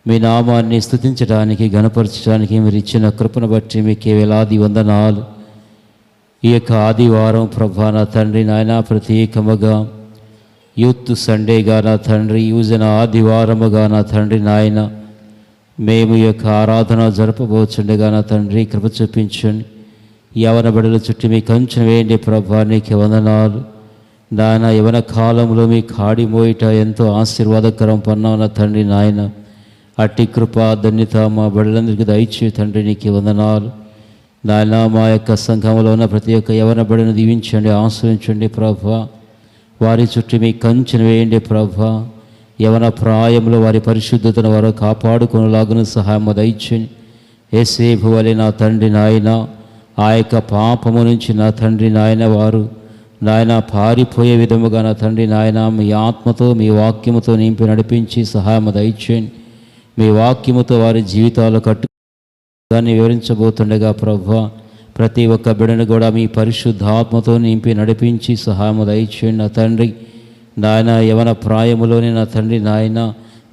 మీ నామాన్ని స్తుతించడానికి, గణపరచడానికి మీరు ఇచ్చిన కృపను బట్టి మీకే వేలాది వందనాలు. ఈ యొక్క ఆదివారం ప్రభా నా తండ్రి నాయన ప్రత్యేకముగా యూత్ సండేగా నా తండ్రి, యువజన ఆదివారముగా నా తండ్రి నాయన మేము ఈ యొక్క ఆరాధన జరపబోచుండగా నా తండ్రి కృప చూపించండి. యవన బడుల చుట్టూ మీ కంచెను వేయండి ప్రభా, నీకు వందనాలు నాయన. యవన కాలంలో మీ కాడి మోయిట ఎంతో ఆశీర్వాదకరం పన్నావు నా తండ్రి నాయన. అట్టి కృప ధన్యత మా బడులందరికీ దయచే తండ్రి, నీకు వందనాలు నాయన. మా యొక్క సంఘంలో ఉన్న ప్రతి ఒక్క యవన బడిని దీవించండి, ఆశ్రయించండి ప్రభా. వారి చుట్టూ మీ కంచెను వేయండి ప్రభా. యవన ప్రాయంలో వారి పరిశుద్ధతను వారు కాపాడుకునేలాగున సహాయం దయచండి. యేసేపు వలె నా తండ్రి నాయన ఆ యొక్క పాపము నుంచి నా తండ్రి నాయన వారు నాయన పారిపోయే విధముగా నా తండ్రి నాయన మీ ఆత్మతో మీ వాక్యముతో నింపి నడిపించి సహాయం దయచేయండి. మీ వాక్యముతో వారి జీవితాలు దాన్ని వివరించబోతుండగా ప్రభా ప్రతి ఒక్క బిడను కూడా మీ పరిశుద్ధాత్మతో నింపి నడిపించి సహాయం దయచేయండి నా తండ్రి నాయన. యవన ప్రాయములోనే నా తండ్రి నాయన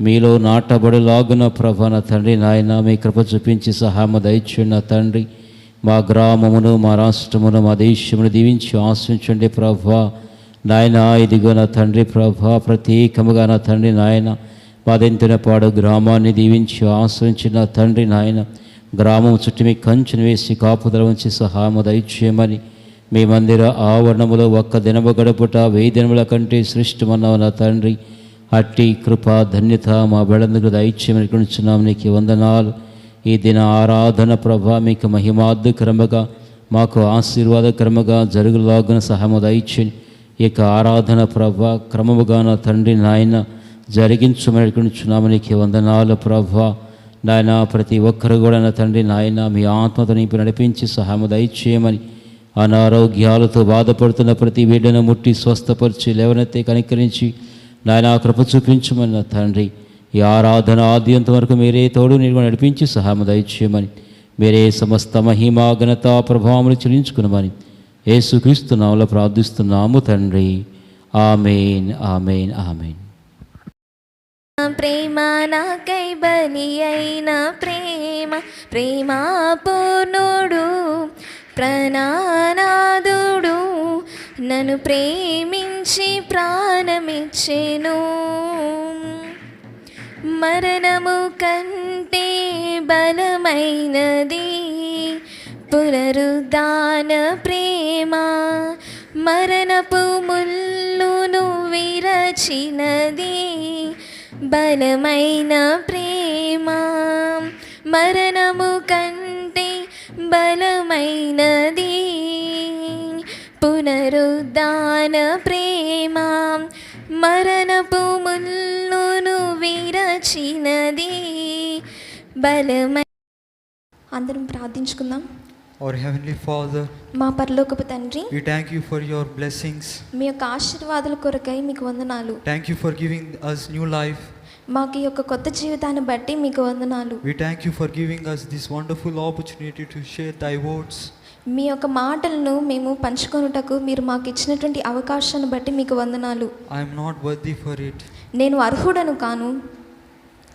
మీలో నాటబడిలాగున ప్రభా నా తండ్రి నాయన మీ కృప చూపించి సహాయం దయచేయండి నా తండ్రి. మా గ్రామమును, మా రాష్ట్రమును, మా దేశమును దీవించి ఆశ్రయించండి ప్రభా నాయన. ఇదిగో నా తండ్రి ప్రభా ప్రత్యేకముగా నా తండ్రి నాయన పాదెంతినపాడు గ్రామాన్ని దీవించి ఆశ్రయించిన తండ్రి నాయన. గ్రామం చుట్టూ మీ కంచెను వేసి కాపుదల ఉంచి సహాయము దయచేయమని, మీ మందిర ఆవరణములో ఒక్క దినము గడుపుట 1000 దినముల కంటే శ్రేష్టమన్నావు నా తండ్రి. అట్టి కృప ధన్యత మా బెడందుకు దయచేయమని కొనుచున్నాం, నీకు వందనాలు. ఈ దిన ఆరాధన ప్రభా మీకు మహిమార్థకరముగా మాకు ఆశీర్వాదకరముగా జరుగులాగున సహాయము దయచేయండి. ఈ యొక్క ఆరాధన ప్రభా క్రమముగా నా తండ్రి నాయన జరిగించమని కొనుచున్నాము, నీకు వందనాలు ప్రభా నాయన. ప్రతి ఒక్కరు కూడా నా తండ్రి నాయన మీ ఆత్మతో నింపి నడిపించి సహాయము దయచేయమని, అనారోగ్యాలతో బాధపడుతున్న ప్రతి బిడ్డను ముట్టి స్వస్థపరిచి లేవనెత్తి కనికరించి నాయన కృప చూపించమని నా తండ్రి. ఈ ఆరాధన ఆద్యంత వరకు మీరే తోడు నీరు నడిపించి సహాయం దయచేయమని, మీరే సమస్త మహిమా ఘనత ప్రభావములు చెల్లించుకున్నామని యేసుక్రీస్తు నామములో ప్రార్థిస్తున్నాము తండ్రి. ఆమేన్, ఆమేన్, ఆమేన్. ప్రేమ నాకై బలి అయిన ప్రేమ, ప్రేమ పూర్ణుడు ప్రాణనాథుడు నన్ను ప్రేమించి ప్రాణమిచ్చెను. మరణము కంటే బలమైనది పునరుద్ధాన ప్రేమ, మరణపు ముల్లును విరచినది బలమైన ప్రేమ. మరణము కంటే బలమైనది పునరుద్ధాన ప్రేమ, మరణపు ముల్లును విరచినది బలమై. అందరం ప్రార్థించుకుందాం. Our Heavenly Father, మా పరలోకపు తండ్రి, we thank you for your blessings. మీ యొక్క ఆశీర్వాదాల కొరకై మీకు వందనాలు. Thank you for giving us new life. మాకు ఈ యొక్క కొత్త జీవితాన్ని బట్టి మీకు వందనాలు. We thank you for giving us this wonderful opportunity to share thy words. మీ యొక్క మాటలను మేము పంచుకొనుటకు మీరు మాకు ఇచ్చినటువంటి అవకాశాన్ని బట్టి మీకు వందనాలు. I am not worthy for it. నేను అర్హుడను కాను.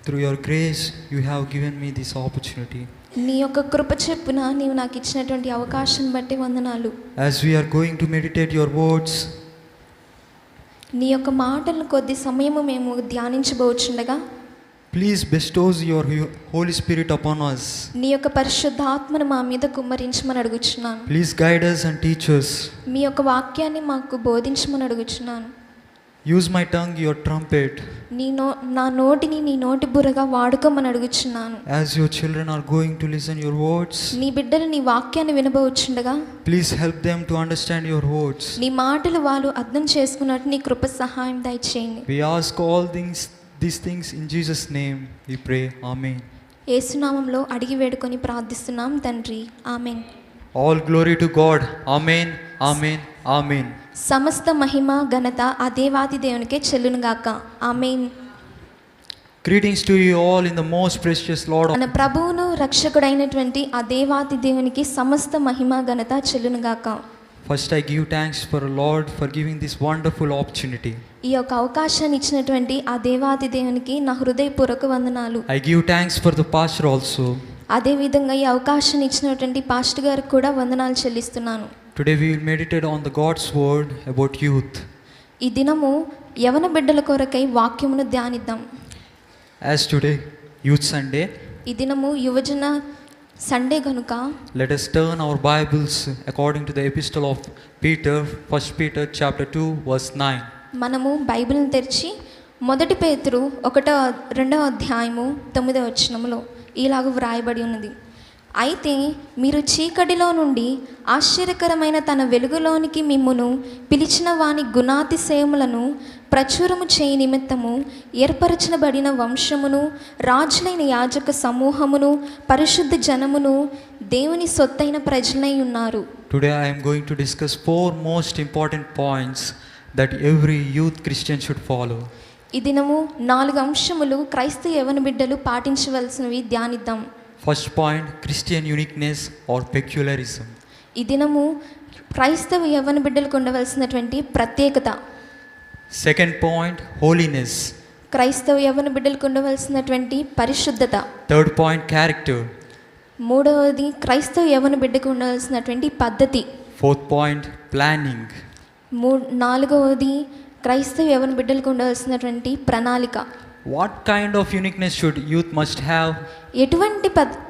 Through your grace you have given me this opportunity. నీ యొక్క కృప చెప్పున నీవు నాకు ఇచ్చినటువంటి అవకాశం బట్టి వందనాలు. As we are going to meditate your words, నీ యొక్క మాటలను కొద్ది సమయము మేము ధ్యానించబోచుండగా please bestow your Holy Spirit upon us. నీ యొక్క పరిశుద్ధాత్మను మా మీద కుమ్మరించమని అడుగుచున్నాను. Please guide us and teach us. మీ యొక్క వాక్యాన్ని మాకు బోధించమని అడుగుచున్నాను. Use my tongue, your trumpet. నా నోటిని నీ నోటి బుర్రగా వాడుకోమని అడుగుచున్నాను. As your children are going to listen your words, నీ బిడ్డలు నీ వాక్యాన్ని వినబోచుండగా please help them to understand your words. నీ మాటలు వాళ్ళు అర్థం చేసుకున్నట్టు నీ కృప సహాయం దయచేయండి. We ask all these things in Jesus' name we pray. Amen. యేసునామంలో అడిగి వేడుకొని ప్రార్థిస్తున్నాం తండ్రి. ఆమేన్. All glory to God. Amen. Amen. Amen. సమస్త మహిమ ఘనత ఆ దేవాది దేవునికే చెల్లునుగాక. ఆమేన్. Greetings to you all in the most precious Lord. మన ప్రభువును రక్షకుడైనటువంటి ఆ దేవాది దేవునికి సమస్త మహిమ ఘనత చెల్లునుగాక. First I give thanks for Lord for giving this wonderful opportunity. ఈ యొక్క అవకాశాన్ని ఇచ్చినటువంటి ఆ దేవాది దేవునికి నా హృదయపూర్వక వందనాలు. I give thanks for the pastor also. అదేవిధంగా ఈ అవకాశాన్ని ఇచ్చినటువంటి పాస్టర్ గారికి కూడా వందనాలు చెల్లిస్తున్నాను. Today we will meditate on the God's word about youth. ఈ దినము యవన బిడ్డల కొరకై వాక్యమును ధ్యానిద్దాం. As today Youth Sunday, ఈ దినము యువజన సండే కనుక let us turn our Bibles according to the epistle of Peter, 1 Peter chapter 2 verse 9. మనము బైబిల్ని తెరిచి మొదటి పేతురు 2వ అధ్యాయము 9వ వచనములో ఇలాగ వ్రాయబడి ఉన్నది. అయితే మీరు చీకటిలో నుండి ఆశ్చర్యకరమైన తన వెలుగులోనికి మిమ్మును పిలిచిన వాని గుణాతిశయములను ప్రచురము చేయి నిమిత్తము ఏర్పరచబడిన వంశమును, రాజులైన యాజక సమూహమును, పరిశుద్ధ జనమును, దేవుని సొత్తైన ప్రజలై ఉన్నారు. Today I am going to discuss 4 most important points that every youth Christian should follow. ఈ దినము 4 అంశములు క్రైస్తవ యవన బిడ్డలు పాటించవలసినవి ధ్యానిద్దాం. First point, Christian uniqueness or peculiarism. ఈ దినము క్రైస్తవ యవన బిడ్డలకు ఉండవలసినటువంటి ప్రత్యేకత. Second point, holiness. క్రైస్తవ యవన బిడ్డలకు ఉండవలసినటువంటి పరిశుద్ధత. Third point, character. మూడవది క్రైస్తవ యవన బిడ్డకు ఉండవలసినటువంటి పద్ధతి. Fourth point, planning. నాలుగవది క్రైస్తవ యవన బిడ్డలకు ఉండవలసినటువంటి ప్రణాళిక. What kind of uniqueness should youth must have?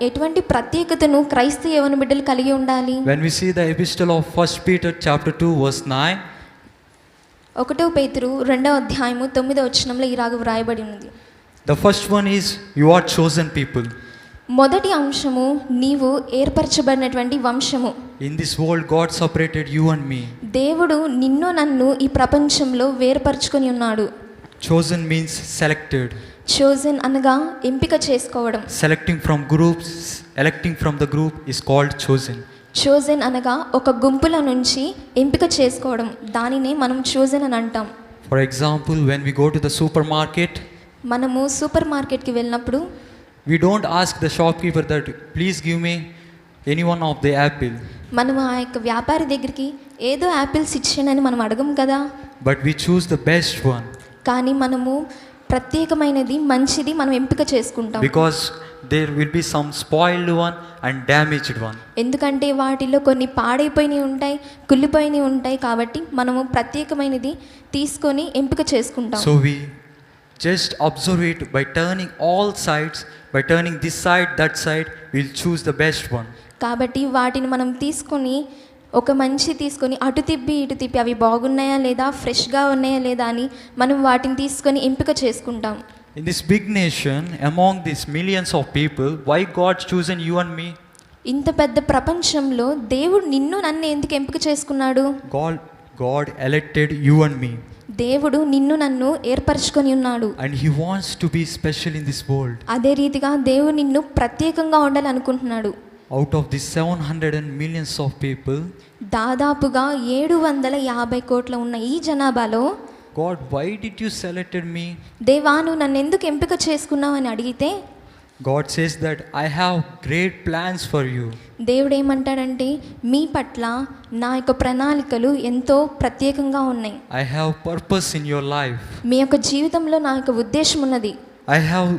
ఎటువంటి ప్రత్యేకతను క్రైస్తవ యవన బిడ్డలు కలిగి ఉండాలి? When we see the epistle of 1 Peter chapter 2 verse 9, 1 పేతురు 2వ అధ్యాయము 9వ వచనంలో ఇలాగ వ్రాయబడి ఉన్నది. the first one is you are chosen people. మొదటి అంశము నీవు ఏర్పరచబడినటువంటి వంశము. In this world God separated you and me. దేవుడు నిన్ను నన్ను ఈ ప్రపంచంలో వేర్పరచుకొని ఉన్నాడు. Chosen means selected. చోజన్ అనగా ఎంపిక చేసుకోవడం. Selecting from groups, electing from the group is called chosen. Chosen అనగా ఒక గుంపుల నుంచి ఎంపిక చేసుకోవడం, దానినే మనం చోజన్ అని అంటాం. For example, when we go to the supermarket, మనము సూపర్ మార్కెట్కి వెళ్ళినప్పుడు we don't ask the shopkeeper that please give me any one of the apple. మనం ఆ యొక్క వ్యాపారి దగ్గరికి ఏదో యాపిల్స్ ఇచ్చేయనని మనం అడగం కదా. But we choose the best one. కానీ మనము ప్రత్యేకమైనది మంచిది మనం ఎంపిక చేసుకుంటాం. Because there will be some spoiled one and damaged one. ఎందుకంటే వాటిలో కొన్ని పాడైపోయినవి ఉంటాయి, కుళ్ళిపోయినవి ఉంటాయి. కాబట్టి మనము ప్రత్యేకమైనది తీసుకొని ఎంపిక చేసుకుంటాం. So we just observe it by turning all sides, by turning this side, that side, we'll choose the best one. కాబట్టి వాటిని మనం తీసుకొని ఒక మంచి తీసుకొని అటు తిప్పి ఇటు తిప్పి అవి బాగున్నాయా లేదా, ఫ్రెష్గా ఉన్నాయా లేదా అని మనం వాటిని తీసుకొని ఎంపిక చేసుకుంటాం. In this big nation, among these millions of people, why God chosen you and me? ఇంత పెద్ద ప్రపంచంలో దేవుడు నిన్ను నన్ను ఎందుకు ఎంపిక చేసుకున్నాడు? God elected you and me. దేవుడు నిన్ను నన్ను ఏర్పరచుకొని ఉన్నాడు. And he wants to be special in this world. అదే రీతిగా దేవుడు నిన్ను ప్రత్యేకంగా ఉండాలనుకుంటున్నాడు. Out of these 700 millions of people, దాదాపుగా 750 కోట్ల ఉన్న ఈ జనాభాలో God, why did you selected me? దేవా నువ్వు నన్ను ఎందుకు ఎంపిక చేసుకున్నావు అని అడిగితే God says that I have great plans for you. దేవుడు ఏమంటాడంటే మీ పట్ల నా యొక్క ప్రణాళికలు ఎంతో ప్రత్యేకంగా ఉన్నాయి. I have purpose in your life. మీ యొక్క జీవితంలో నా యొక్క ఉద్దేశం ఉన్నది. I have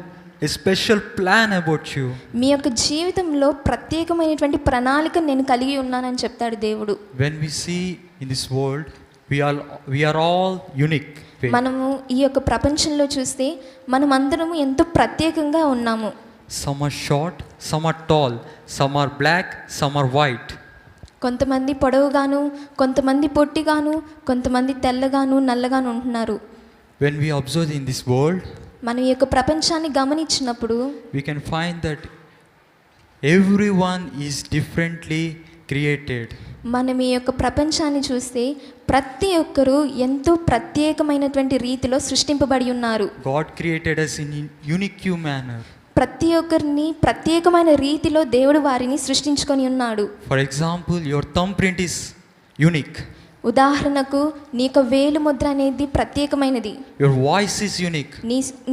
a special plan about you. మీ యొక్క జీవితంలో ప్రత్యేకమైనటువంటి ప్రణాళిక నేను కలిగి ఉన్నానని చెప్తాడు దేవుడు. When we see in this world, we are all unique. మనము ఈ యొక్క ప్రపంచంలో చూస్తే మనం అందరము ఎంతో ప్రత్యేకంగా ఉన్నాము. Some are short, some are tall, some are black, some are white. కొంతమంది పొడవుగాను, కొంతమంది పొట్టిగాను, కొంతమంది తెల్లగాను నల్లగాను ఉంటున్నారు. When we observe in this world, మనం ఈ యొక్క ప్రపంచాన్ని గమనించినప్పుడు we can find that everyone is differently created. మనం ఈ యొక్క ప్రపంచాన్ని చూస్తే ప్రతి ఒక్కరూ ఎంతో ప్రత్యేకమైనటువంటి రీతిలో సృష్టింపబడి ఉన్నారు. God created us in unique manner. ప్రతి ఒక్కరిని ప్రత్యేకమైన రీతిలో దేవుడు వారిని సృష్టించుకొని ఉన్నాడు. For example, your thumbprint is unique. ఉదాహరణకు నీ యొక్క వేలు ముద్ర అనేది ప్రత్యేకమైనది. Your voice is unique.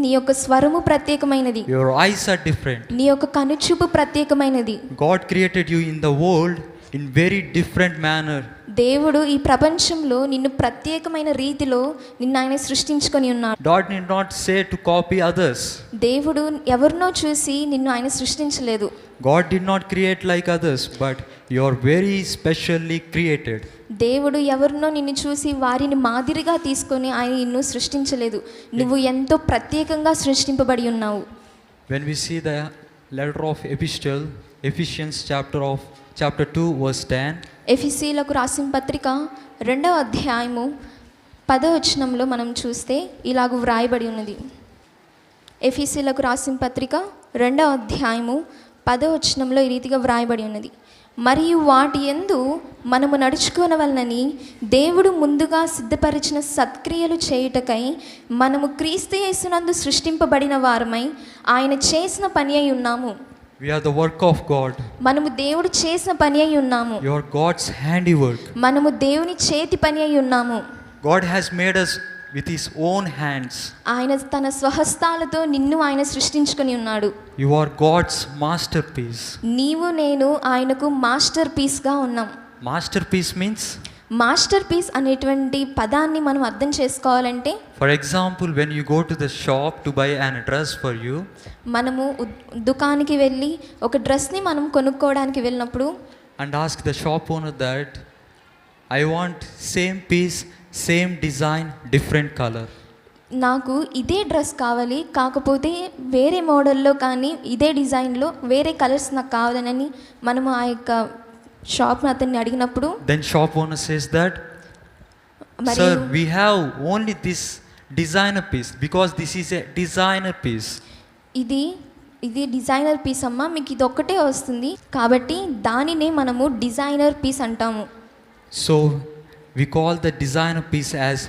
నీ యొక్క స్వరము ప్రత్యేకమైనది. Your eyes are different. నీ యొక్క కనుచూపు ప్రత్యేకమైనది. God created you in the world in very different manner. దేవుడు ఈ ప్రపంచంలో నిన్ను ప్రత్యేకమైన రీతిలో నిన్ను ఆయన సృష్టించుకొని ఉన్నాడు. God did not say to copy others. దేవుడు ఎవరినో చూసి నిన్ను ఆయన సృష్టించలేదు. God did not create like others, but you are very specially created. దేవుడు ఎవరినో నిన్ను చూసి వారిని మాదిరిగా తీసుకొని ఆయన నిన్ను సృష్టించలేదు. నువ్వు ఎంతో ప్రత్యేకంగా సృష్టింపబడి ఉన్నావు. When we see the letter of epistle, Ephesians chapter 2 verse 10, ఎఫెసీయులకు రాసిన పత్రిక 2వ అధ్యాయము 10వ వచనంలో మనం చూస్తే ఇలాగ వ్రాయబడి ఉన్నది. ఎఫెసీయులకు రాసిన పత్రిక 2వ అధ్యాయము 10వ వచనంలో ఈ రీతిగా వ్రాయబడి ఉన్నది. మరియు వాటి యందు మనము నడుచుకోనవలనని దేవుడు ముందుగా సిద్ధపరిచిన సత్క్రియలు చేయుటకై మనము క్రీస్తు యేసునందు సృష్టింపబడిన వారమై ఆయన చేసిన పని అయి ఉన్నాము. we are the work of God. మనము దేవుడు చేసిన పని అయి ఉన్నాము. You are God's handiwork. మనము దేవుని చేతి పని అయి ఉన్నాము. God has made us with his own hands. ఆయన తన స్వహస్తాలతో నిన్ను ఆయన సృష్టించుకొని ఉన్నాడు. You are God's masterpiece. నీవు నేను ఆయనకు మాస్టర్ పీస్గా ఉన్నాం. Masterpiece means, మాస్టర్ పీస్ అనేటువంటి పదాన్ని మనం అర్థం చేసుకోవాలంటే, for example, when you go to the shop to buy an dress for you, మనము దుకాణానికి వెళ్ళి ఒక డ్రెస్ని మనం కొనుక్కోవడానికి వెళ్ళినప్పుడు and ask the shop owner that I want same piece, same design, different color. నాకు ఇదే డ్రెస్ కావాలి, కాకపోతే వేరే మోడల్లో కానీ ఇదే డిజైన్లో వేరే కలర్స్ నాకు కావాలని మనము ఆ యొక్క షాప్ అతన్ని అడిగినప్పుడు, Then shop owner says that, sir, we have only this designer piece because this is a designer piece. ఇది డిజైనర్ పీస్ అమ్మా, మీకు ఇది ఒక్కటే వస్తుంది కాబట్టి దానినే మనము డిజైనర్ పీస్ అంటాము. So we call the designer piece as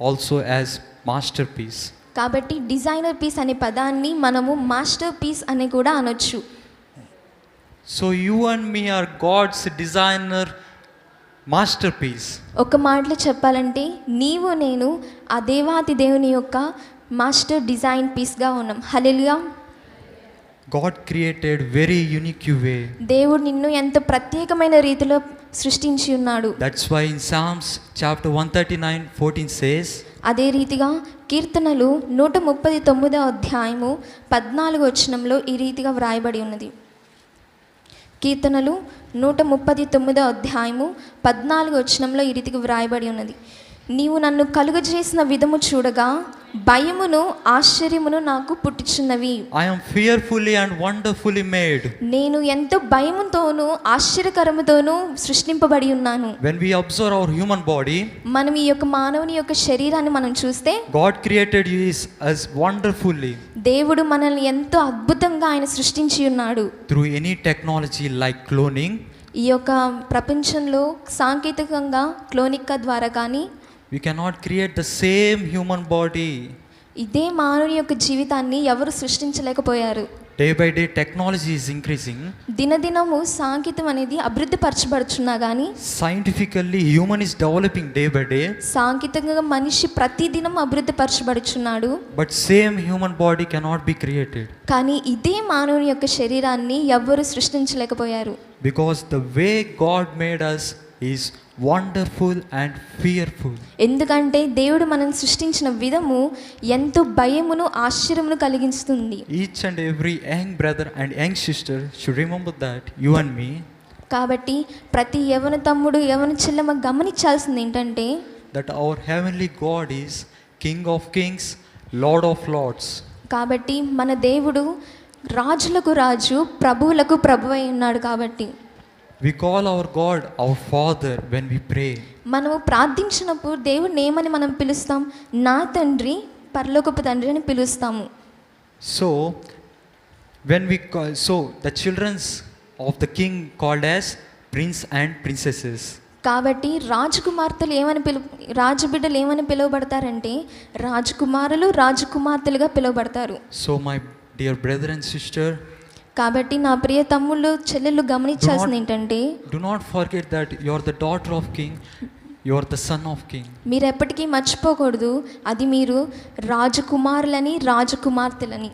also as masterpiece. కాబట్టి డిజైనర్ పీస్ అనే పదాన్ని మనము మాస్టర్ పీస్ అని కూడా అనొచ్చు. So you and me are God's designer masterpiece. ఒక మాటలో చెప్పాలంటే నీవు నేను ఆ దేవాతి దేవుని యొక్క మాస్టర్ డిజైన్ పీస్గా ఉన్నాం. హల్లెలూయా. God created very unique way. దేవుడు నిన్ను ఎంత ప్రత్యేకమైన రీతిలో సృష్టించి ఉన్నాడు. That's why in Psalms chapter 139:14 says, అదే రీతిగా కీర్తనలు 139వ అధ్యాయము 14వ వచనంలో ఈ రీతిగా వ్రాయబడి ఉన్నది. కీర్తనలు 139వ అధ్యాయము 14వ వచనంలో ఈ రీతిగా వ్రాయబడి ఉన్నది. నీవు నన్ను కలుగజేసిన విధము చూడగా భయమును ఆశ్చర్యమును నాకు పుట్టుచున్నవి. I am fearfully and wonderfully made. నేను ఎంతో భయముతోనూ ఆశ్చర్యకరముతోనూ సృష్టింపబడి ఉన్నాను. When we observe our human body, మనం ఈ యొక్క మానవుని యొక్క శరీరాన్ని మనం చూస్తే God created us wonderfully దేవుడు మనల్ని ఎంతో అద్భుతంగా ఆయన సృష్టించి ఉన్నాడు. through any technology like cloning. ఈ యొక్క ప్రపంచంలో సాంకేతికంగా క్లోనిక్ ద్వారా కానీ We cannot create the same human body. ఇదే మానవుని యొక్క జీవితాన్ని ఎవరు సృష్టించలేకపోయారు. Day by day technology is increasing. దినదినము సాంకేతికం అనేది అభివృద్ధి పరచబడుచున్నా కానీ Scientifically human is developing day by day. సాంకేతికంగా మనిషి ప్రతిదినం అభివృద్ధి పరచబడుచున్నాడు. But same human body cannot be created. కానీ ఇదే మానవుని యొక్క శరీరాన్ని ఎవ్వరు సృష్టించలేకపోయారు. Because the way God made us is wonderful and fearful. ఎందుకంటే దేవుడు మనల్ని సృష్టించిన విధము ఎంతో భయమును ఆశ్చర్యమును కలిగిస్తుంది. Each and every young brother and young sister should remember that, you and me. కాబట్టి ప్రతి యవన తమ్ముడు యవన చెల్లెమ్మ గమనించాల్సింది ఏంటంటే, that our heavenly God is King of kings, Lord of lords. కాబట్టి మన దేవుడు రాజులకు రాజు ప్రభువులకు ప్రభువు అయి ఉన్నాడు. కాబట్టి We call our God our Father when we pray. మనము ప్రార్థించినప్పుడు దేవుడిని ఏమని మనం పిలుస్తాం? నా తండ్రి, పరలోకపు తండ్రి అని పిలుస్తాము. So when we call, so the children of the king called as prince and princesses. కాబట్టి రాజకుమార్తెలు రాజబిడ్డలు ఏమని పిలువబడతారంటే రాజకుమారులు రాజకుమార్తెలుగా పిలువబడతారు. So my dear brother and sister, కాబట్టి నా ప్రియ తమ్ముళ్ళు చెల్లెళ్ళు గమనించాల్సింది ఏంటంటే, do not forget that you are the daughter of king, you are the son of king. మీరు ఎప్పటికీ మర్చిపోకూడదు, అది మీరు రాజకుమారులని రాజకుమార్తెలని.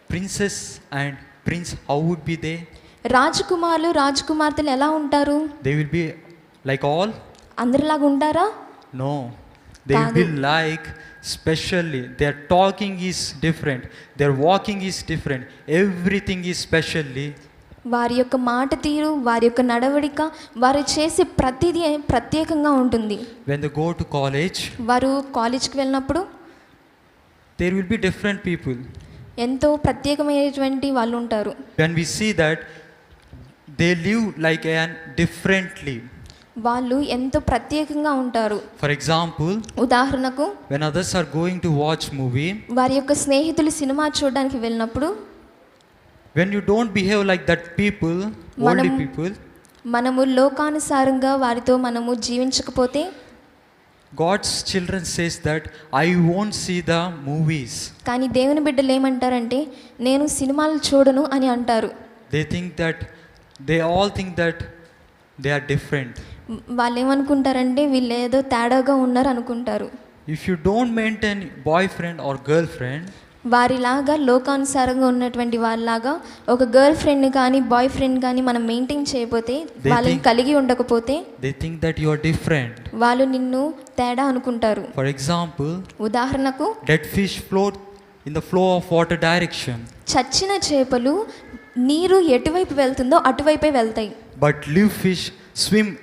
Princess and prince, how would be they? రాజకుమారులు రాజకుమార్తెలు ఎలా ఉంటారు? They will be like all అందరిలాగా ఉంటారా? No. They will be Kaadu. like, specially, their talking is different, their walking is different, everything is specially. వారి యొక్క మాట తీరు, వారి యొక్క నడవడిక, వారు చేసే ప్రతిదీ ప్రత్యేకంగా ఉంటుంది. When they go to college, వారు కాలేజ్కి వెళ్ళినప్పుడు there will be different people. ఎంతో ప్రత్యేకమైనటువంటి వాళ్ళు ఉంటారు. When we see that they live like an differently. వాళ్ళు ఎంతో ప్రత్యేకంగా ఉంటారు. For example, ఉదాహరణకు when others are going to watch movie, వారి యొక్క స్నేహితులు సినిమా చూడడానికి వెళ్ళినప్పుడు when you don't behave like that people, worldly Manam- people, మనము లోకానుసారంగా వారితో మనము జీవించకపోతే God's children says that I won't see the movies. కానీ దేవుని బిడ్డలు ఏమంటారంటే నేను సినిమాలు చూడను అని అంటారు. They think that, they all think that they are different. వాళ్ళు ఏమనుకుంటారంటే వీళ్ళు ఏదో తేడాగా ఉన్నారు అనుకుంటారు. If you don't maintain boyfriend or girlfriend, వారిలాగా లోకానుసారంగా ఉన్నటువంటి వాళ్ళలాగా ఒక గర్ల్ ఫ్రెండ్ని కానీ బాయ్ ఫ్రెండ్ కానీ మనం మెయింటైన్ చేయకపోతే, వాళ్ళని కలిగి ఉండకపోతే they think that you are different. వాళ్ళు నిన్ను తేడా అనుకుంటారు. For example, ఉదాహరణకు dead fish float in the flow of water direction, చచ్చిన చేపలు నీరు ఎటువైపు వెళ్తుందో అటువైపే వెళ్తాయి. but live fish swim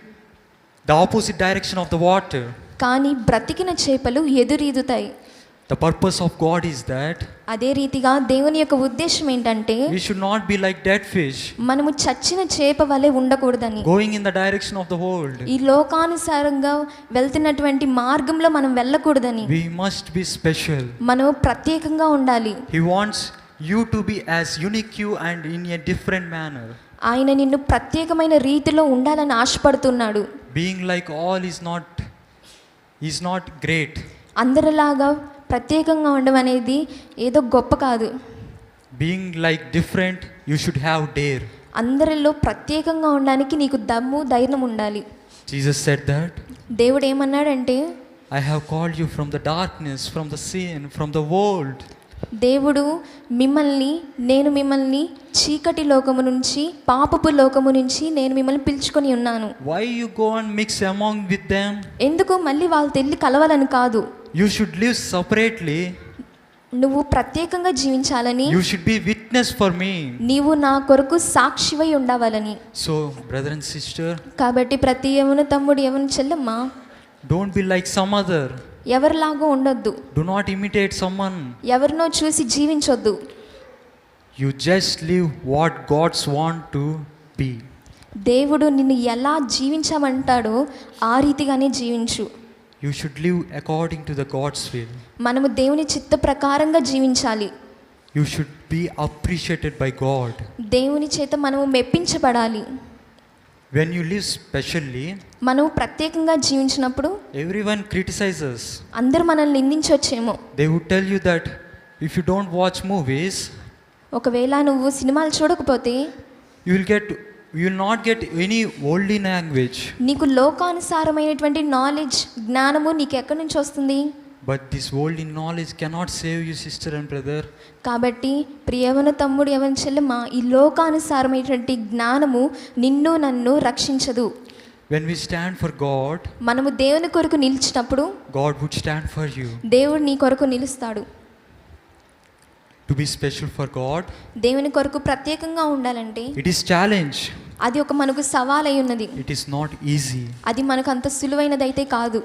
the opposite direction of the water. కానీ బ్రతికిన చేపలు ఎదురీదుతాయి. The purpose of God is that అదే రీతిగా దేవుని యొక్క ఉద్దేశం ఏంటంటే we should not be like dead fish, మనము చచ్చిన చేప వలె ఉండకూడదని. going in the direction of the world. ఈ లోకానుసారంగా వెళ్తున్నటువంటి మార్గంలో మనం వెళ్ళకూడదని. We must be special. మనం ప్రత్యేకంగా ఉండాలి. He wants you to be as unique you and in a different manner. ఆయన నిన్ను ప్రత్యేకమైన రీతిలో ఉండాలని ఆశపడుతున్నాడు. Being like all is not great. అందరిలాగా ప్రత్యేకంగా ఉండడం అనేది ఏదో గొప్ప కాదు. Being like different, you should have dare. అందరిలో ప్రత్యేకంగా ఉండడానికి నీకు దమ్ము ధైర్యం ఉండాలి. Jesus said that, దేవుడు ఏమన్నాడంటే I have called you from the darkness, from the sin, from the world. దేవుడు నేను మిమ్మల్ని చీకటి లోకము నుంచి, పాపపు లోకము నుంచి నేను మిమ్మల్ని పిలుచుకొని ఉన్నాను. Why you go and mix among with them? ఎందుకు మళ్ళీ వాళ్ళు తెల్లి కలవాలని కాదు, You should live separately. నువ్వు ప్రత్యేకంగా జీవించాలని, You should be witness for me. నీవు నా కొరకు సాక్షివై ఉండవాలని. So, brother and sister, కాబట్టి ప్రతి యవన తమ్ముడు యవన చెల్లెమ్మ don't be like some other. ఎవరిలాగా ఉండొద్దు, Do not imitate someone. ఎవరినో చూసి జీవించొద్దు. You just live what God's want to be. దేవుడు నిన్ను ఎలా జీవించమంటాడో ఆ రీతిగానే జీవించు. You should live according to the God's will. మనము దేవుని చిత్త ప్రకారంగా జీవించాలి. You should be appreciated by God. దేవుని చేత మనము మెప్పించబడాలి. When you live specially, మనం ప్రత్యేకంగా జీవించినప్పుడు everyone criticizes. అందరూ మనల్ని నిందించవచ్చేమో. They would tell you that if you don't watch movies, ఒకవేళ నువ్వు సినిమాలు చూడకపోతే you will not get any worldly language. నీకు లోకానుసారమైనటువంటి నాలెడ్జ్, జ్ఞానము నీకు ఎక్కడి నుంచి వస్తుంది? But this worldly knowledge cannot save you, sister and brother. కాబట్టి ప్రియవన తమ్ముడు యవన చెల్లెమ్మ, ఈ లోకానుసారమైనటువంటి జ్ఞానము నిన్ను నన్ను రక్షించదు. When we stand for God, మనము దేవుని కొరకు నిలిచినప్పుడు God would stand for you. దేవుడు నీ కొరకు నిలుస్తాడు. To be special for God, దేవుని కొరకు ప్రత్యేకంగా ఉండాలంటే it is challenge. అది ఒక మనకు సవాలై ఉన్నది. It is not easy. అది మనకు అంత సులువైనదైతే కాదు.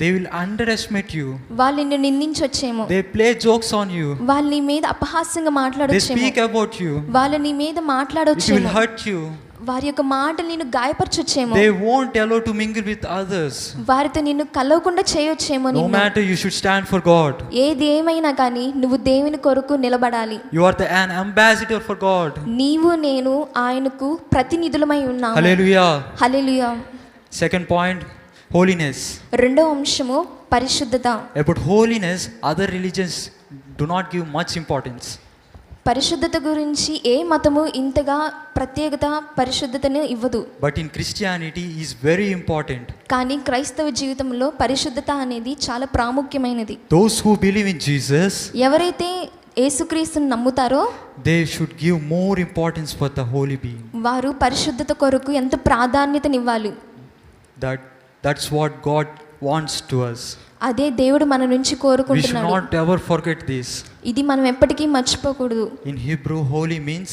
They will underestimate you. వాళ్ళు నిన్ను నిందించొచ్చేమో, They play jokes on you. వాళ్ళు నీ మీద అపహాస్యంగా They మాట్లాడొచ్చేమో, speak about you. వాళ్ళు నీ మీద It will మాట్లాడొచ్చేమో, hurt you. వారి యొక్క మాటలు నిన్ను గాయపరచొచ్చేమో, They won't allow to mingle with others. వారితో నిన్ను కలవకుండా చేయొచ్చేమో. No నిన్ను matter, you should stand for God. ఏది ఏమైనా కానీ నువ్వు దేవుని కొరకు నిలబడాలి. You are an ambassador for God. నీవు నేను ఆయనకు ప్రతినిధులమై ఉన్నాము. Hallelujah. హల్లెలూయా. Second point, holiness. రెండో అంశము పరిశుద్ధత. About holiness, other religions do not give much importance. పరిశుద్ధత గురించి ఏ మతము ఇంతగా ప్రత్యేకత పరిశుద్ధతను ఇవ్వదు. But in Christianity is very important. కానీ క్రైస్తవ జీవితంలో పరిశుద్ధత అనేది చాలా ప్రాముఖ్యమైనది. Those who believe in Jesus, ఎవరైతే యేసుక్రీస్తుని నమ్ముతారో they should give more importance for the holy being. వారు పరిశుద్ధత కొరకు ఎంత ప్రాధాన్యతనివ్వాలి. That That's what God wants to us. అదే దేవుడు మన నుంచి We should కోరుకుంటున్నాడు. not ever forget this. ఇది మనం ఎప్పటికీ మర్చిపోకూడదు. In Hebrew, holy means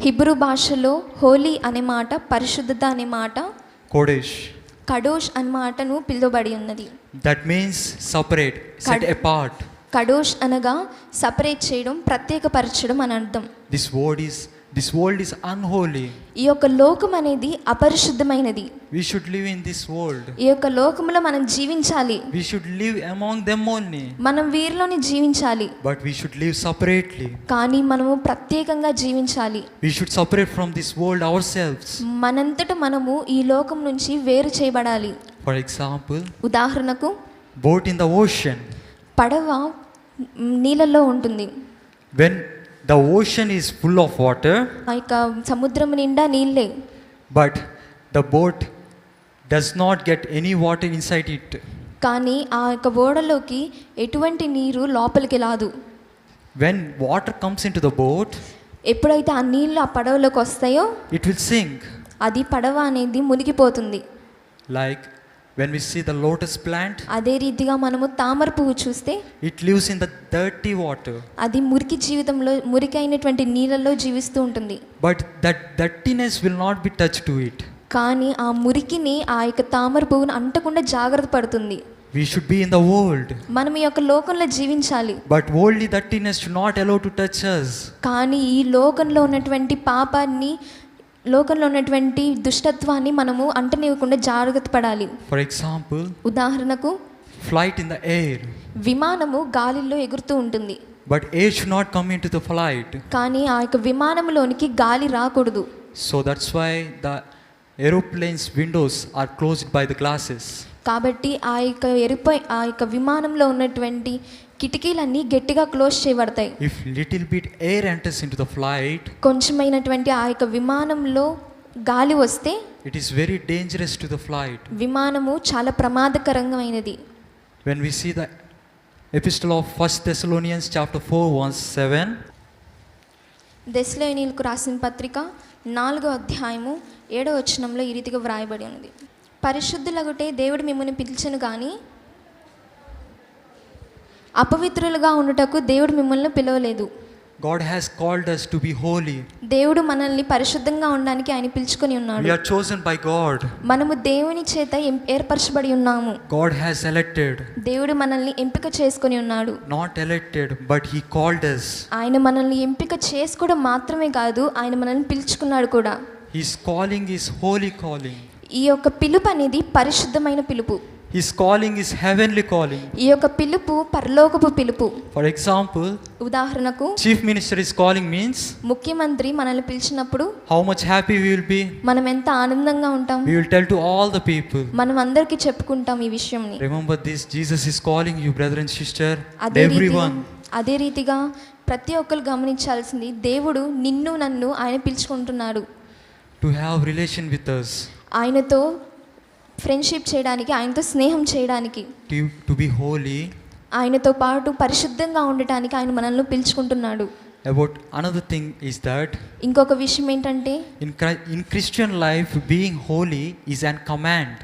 Hebrew భాషలో హోలీ అనే మాట, పరిశుద్ధత అనే మాట kodesh. కడోష్ అనే మాటను పిలువబడి ఉన్నది. That means separate, set Kad- apart. కడోష్ అనగా సపరేట్ చేయడం, ప్రత్యేకపరచడం అని అర్థం. This world is unholy. ఈ యొక్క లోకం అనేది అపరిశుద్ధమైనది. We should live in this world. ఈ యొక్క లోకంలో మనం జీవించాలి. We should live among them only. మనం వీరిలోనే జీవించాలి. But we should live separately. కానీ మనము ప్రత్యేకంగా జీవించాలి. We should separate from this world ourselves. మనంతట మనము ఈ లోకం నుంచి వేరు చేయబడాలి. For example, ఉదాహరణకు boat in the ocean. పడవ నీళ్ళల్లో ఉంటుంది. When the ocean is full of water, ఆ యొక్క సముద్రం నిండా నీళ్ళే, but the boat does not get any water inside it. కానీ ఆ యొక్క ఓడలోకి ఎటువంటి నీరు లోపలికి రాదు. When water comes into the boat, ఎప్పుడైతే ఆ నీళ్ళు ఆ పడవలోకి వస్తాయో it will sink. అది పడవ అనేది మునిగిపోతుంది. Like when we see the lotus plant, అదే రీతిగా మనము తామర పువ్వు చూస్తే it lives in the dirty water. అది మురికి జీవితంలో, మురికి అయినటువంటి నీళ్ళల్లో జీవిస్తూ ఉంటుంది. But that dirtiness will not be touched to it. కానీ ఆ మురికిని ఆ యొక్క తామర పువ్వును అంటకుండా జాగ్రత్త పడుతుంది. We should be in the world, మనం ఈ యొక్క లోకంలో జీవించాలి. but worldly dirtiness should not allow to touch us. కానీ ఈ లోకంలో ఉన్నటువంటి పాపాన్ని, లోకంలో ఉన్నటువంటి దుష్టత్వాన్ని మనము అంటనివ్వకుండా జాగ్రత్త పడాలి. For example, ఉదాహరణకు flight in the air, విమానము గాలిలో ఎగురుతూ ఉంటుంది. but air should not come into the flight. కానీ ఆ యొక్క విమానంలోనికి గాలి రాకూడదు. So that's why the aeroplane's windows are closed by the glasses. కాబట్టి ఆ యొక్క విమానంలో ఉన్నటువంటి కిటికీలన్నీ గట్టిగా క్లోజ్ చేయబడతాయి. If little bit air enters into the flight, కొంచెమైనటువంటి ఆ యొక్క విమానంలో గాలి వస్తే it is very dangerous to the flight. విమానము చాలా ప్రమాదకరమైనది. When we see the epistle of 1 Thessalonians chapter 4 verse 7, దెస్సలోనికీయులకు రాసిన పత్రిక 4వ అధ్యాయము 7వ వచనంలో ఈ రీతిగా వ్రాయబడి ఉంది. పరిశుద్ధులగుటే దేవుడు మిమ్మల్ని పిలిచెను కానీ అపవిత్రులుగా ఉండుటకు దేవుడు మిమ్మల్ని పిలవలేదు. God has called us to be holy. దేవుడు మనల్ని పరిశుద్ధంగా ఉండడానికి ఆయన పిలుచుకొని ఉన్నాడు. We are chosen by God. మనము దేవుని చేత ఏర్పరచబడి ఉన్నాము. God has elected. దేవుడు మనల్ని ఎంపిక చేసుకొని ఉన్నాడు. Not elected, but He called us. ఆయన మనల్ని ఎంపిక చేసుకోవడం మాత్రమే కాదు, ఆయన మనల్ని పిలుచుకున్నాడు కూడా. His calling is holy calling. ఈ యొక్క పిలుపు అనేది పరిశుద్ధమైన పిలుపు. His calling is heavenly calling. ఈ యొక్క పిలుపు పరలోకపు పిలుపు. For example, ఉదాహరణకు chief minister is calling means ముఖ్యమంత్రి మనల్ని పిలిచినప్పుడు how much happy we will be. మనం ఎంత ఆనందంగా ఉంటాం. We will tell to all the people. మనం అందరికీ చెప్పుకుంటాం ఈ విషయంని. Remember this, Jesus is calling you, brother and sister, everyone. అదే రీతిగా ప్రతి ఒక్కరు గమనించాల్సింది, దేవుడు నిన్ను నన్ను ఆయన పిలుచుకుంటున్నాడు. To have relation with us. ఆయనతో ఫ్రెండ్షిప్ చేయడానికి, ఆయనతో స్నేహం చేయడానికి, To be holy. ఆయనతో పాటు పరిశుద్ధంగా ఉండటానికి ఆయన మనల్ని పిలుచుకుంటున్నాడు. About another thing is that ఇంకొక విషయం ఏంటంటే, in Christian life being holy is an command.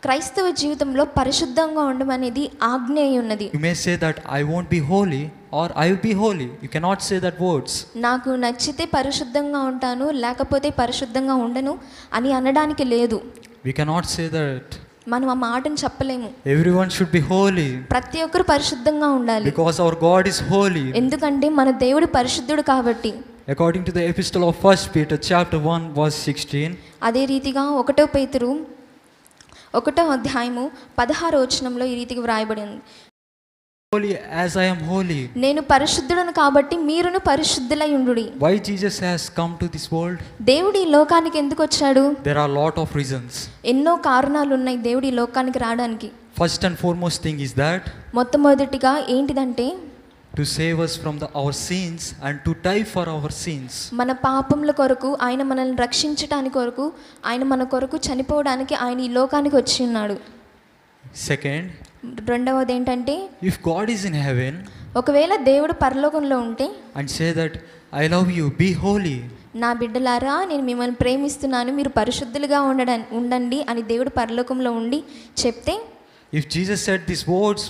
క్రైస్తవ జీవితంలో పరిశుద్ధంగా ఉండడం అనేది ఆజ్ఞ అయి ఉన్నది. You may say that I won't be holy or I will be holy. You cannot say that words. నాకు నచ్చితే పరిశుద్ధంగా ఉంటాను, లేకపోతే పరిశుద్ధంగా ఉండను అని అనడానికి లేదు. We cannot say that. మనం ఆ మాటను చెప్పలేము. Everyone should be holy. ప్రతి ఒక్కరు పరిశుద్ధంగా ఉండాలి. Because our God is holy. ఎందుకంటే మన దేవుడు పరిశుద్ధుడు కాబట్టి. According to the epistle of 1 Peter chapter 1 verse 16. అదే రీతిగా 1 పేతురు 1వ అధ్యాయము 16వ వచనంలో ఈ రీతిగా వ్రాయబడి ఉంది. Holy as I am holy. నేను పరిశుద్ధుడను కాబట్టి మీరును పరిశుద్ధులై ఉండుడి. Why Jesus has come to this world? దేవుడు ఈ లోకానికి ఎందుకు వచ్చాడు? There are a lot of reasons. ఎన్నో కారణాలు ఉన్నాయి దేవుడు ఈ లోకానికి రావడానికి. First and foremost thing is that మొట్టమొదటిగా ఏంటిదంటే, to save us from our sins and to die for our sins. మన పాపముల కొరకు, ఆయన మనల్ని రక్షించడానికి కొరకు, ఆయన మన కొరకు చనిపోవడానికి ఆయన ఈ లోకానికి వచ్చి ఉన్నాడు. Second, రెండవది ఏంటంటే, if God is in heaven ఒకవేళ దేవుడు పరలోకంలో ఉంటే and say that I love you, be holy. నా బిడ్డలారా నేను మిమ్మల్ని ప్రేమిస్తున్నాను, మీరు పరిశుద్ధులుగా ఉండండి అని దేవుడు పరలోకంలో ఉండి చెప్తే, if Jesus said these words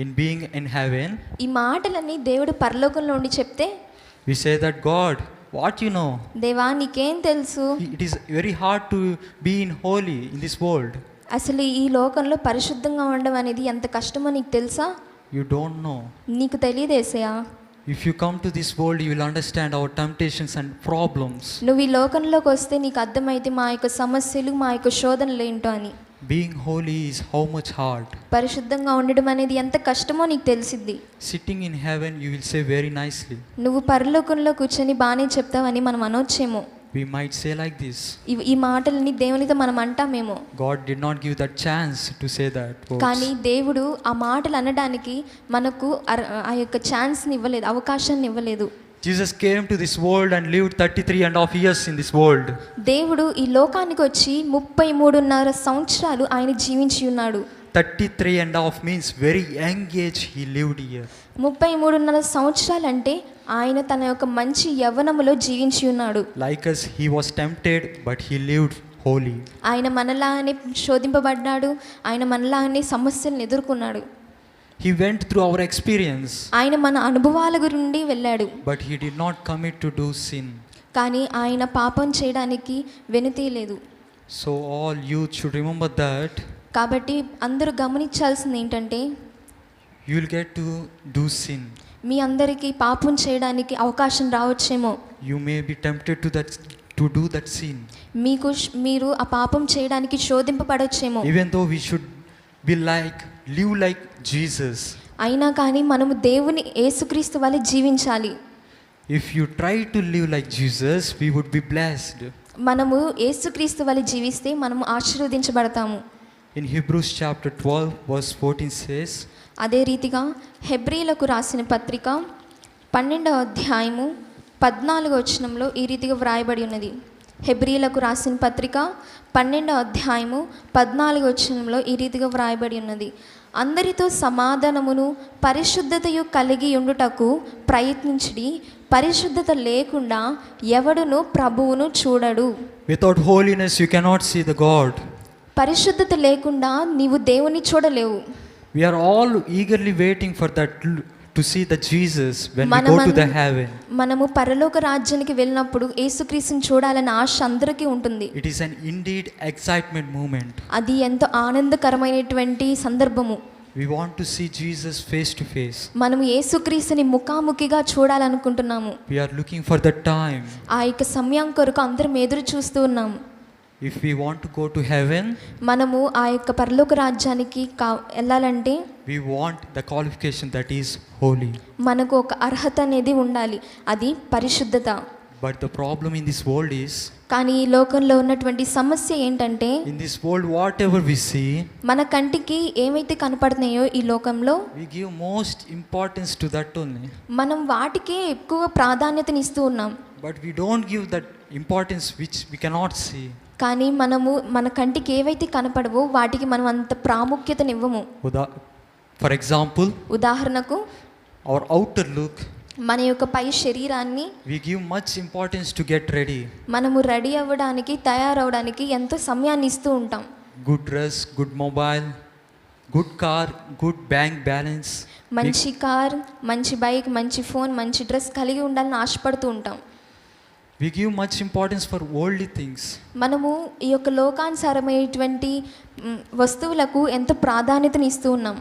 in being in heaven, ఈ మాటలన్నీ దేవుడు పరలోకంలో ఉండి చెప్తే, we say that God, what you know? దేవా నీకేం తెలుసు, It is very hard to be in holy in this world. అసలు ఈ లోకంలో పరిశుద్ధంగా ఉండడం అనేది ఎంత కష్టమో నీకు తెలుసా? You don't know. నీకు తెలియదేసయా? If you come to this world, you will understand our temptations and problems. నువ్వు ఈ లోకంలోకి వస్తే నీకు అర్థమైతే మా యొక్క సమస్యలు, మా యొక్క శోధనలు ఏంటో అని. Being holy is how much hard. పరిశుద్ధంగా ఉండడం అనేది ఎంత కష్టమో నీకు తెలిసిద్ది. Sitting in heaven, you will say very nicely. నువ్వు పరలోకంలో కూర్చొని బాగానే చెప్తావని మనం అనొచ్చేమో. We might say like this. ఈ మాటలని దేవునితో మనం అంటామేమో. God did not give that chance to say that words. కానీ దేవుడు ఆ మాటలు అనడానికి మనకు ఆ యొక్క ఛాన్స్ని ఇవ్వలేదు, అవకాశాన్ని ఇవ్వలేదు. Jesus came to this world and lived 33.5 years in this world. దేవుడు ఈ లోకానికి వచ్చి 33.5 సంవత్సరాలు ఆయన జీవించి ఉన్నాడు. 33.5 means very young age he lived here. 33.5 సంవత్సరాలు అంటే ఆయన తన యొక్క మంచి యవ్వనములో జీవించి ఉన్నాడు. Like us, he was tempted, but he lived holy. ఆయన మనలానే శోధింపబడ్డాడు, ఆయన మనలానే సమస్యలను ఎదుర్కొన్నాడు. He went through our experience, ఆయన మన అనుభవాల గురించి వెళ్ళాడు. but he did not commit to do sin. కానీ ఆయన పాపం చేయడానికి వెనుతీయలేదు. So all youth should remember that కాబట్టి అందరూ గమనించాల్సింది ఏంటంటే, you will get to do sin. మీ అందరికీ పాపం చేయడానికి అవకాశం రావచ్చేమో. You may be tempted to do that sin. మీరు ఆ పాపం చేయడానికి శోధింపబడొచ్చేమో. Even though we should live like Jesus. అయినా కానీ మనము దేవుని యేసుక్రీస్తు వలె జీవించాలి. If you try to live like Jesus, we would be blessed. మనము యేసుక్రీస్తు వలె జీవిస్తే మనము ఆశీర్వదించబడతాము. In Hebrews chapter 12 verse 14 says, అదే రీతిగా హెబ్రీలకు రాసిన పత్రిక 12వ అధ్యాయము 14వ వచనంలో ఈ రీతిగా వ్రాయబడి ఉన్నది. హెబ్రీలకు రాసిన పత్రిక 12వ అధ్యాయము 14వ వచనంలో ఈ రీతిగా వ్రాయబడి ఉన్నది. అందరితో సమాధానమును పరిశుద్ధతయు కలిగి ఉండుటకు ప్రయత్నించుడి, పరిశుద్ధత లేకుండా ఎవడును ప్రభువును చూడడు. without holiness you cannot see the God. పరిశుద్ధత లేకుండా నీవు దేవుని చూడలేవు. We are all eagerly waiting for that to see the Jesus when we go to the heaven. మనము పరలోక రాజ్యానికి వెళ్ళినప్పుడు యేసుక్రీస్తుని చూడాలన్న ఆశ అందరికీ ఉంటుంది. It is an indeed excitement moment. అది ఎంతో ఆనందకరమైనటువంటి సందర్భము. We want to see Jesus face to face. మనము యేసుక్రీస్తుని ముఖాముఖిగా చూడాలనుకుంటున్నాము. We are looking for that time. ఆ యొక్క సమయం కొరకు అందరం ఎదురు చూస్తూ ఉన్నాము. If we want to go to heaven, మనము ఆ యొక్క పరలోక రాజ్యానికి వెళ్ళాలంటే we want the qualification that is holy. మనకు ఒక అర్హత అనేది ఉండాలి, అది పరిశుద్ధత. But the problem in this world is, కానీ ఈ లోకంలో ఉన్నటువంటి సమస్య ఏంటంటే, in this world whatever we see, మన కంటికి ఏమైతే కనపడుతున్నాయో ఈ లోకంలో we give most importance to that only. మనం వాటికే ఎక్కువ ప్రాధాన్యతనిస్తూ ఉన్నాం. But we don't give that importance which we cannot see. కానీ మనము మన కంటికి ఏవైతే కనపడవో వాటికి మనం అంత ప్రాముఖ్యతనివ్వము. For example, ఉదాహరణకు our outer look, మన యొక్క పై శరీరాన్ని we give much importance to get ready. మనము రెడీ అవ్వడానికి, తయారవడానికి ఎంతో సమయాన్ని ఇస్తూ ఉంటాం. Good dress, good mobile, good car, good bank balance. మంచి కార్, మంచి బైక్, మంచి ఫోన్, మంచి డ్రెస్ కలిగి ఉండాలని ఆశపడుతూ ఉంటాం. We give much importance for worldly things. మనము ఈ యొక్క లోకానుసారమైనటువంటి వస్తువులకు ఎంతో ప్రాధాన్యతని ఇస్తూ ఉన్నాం.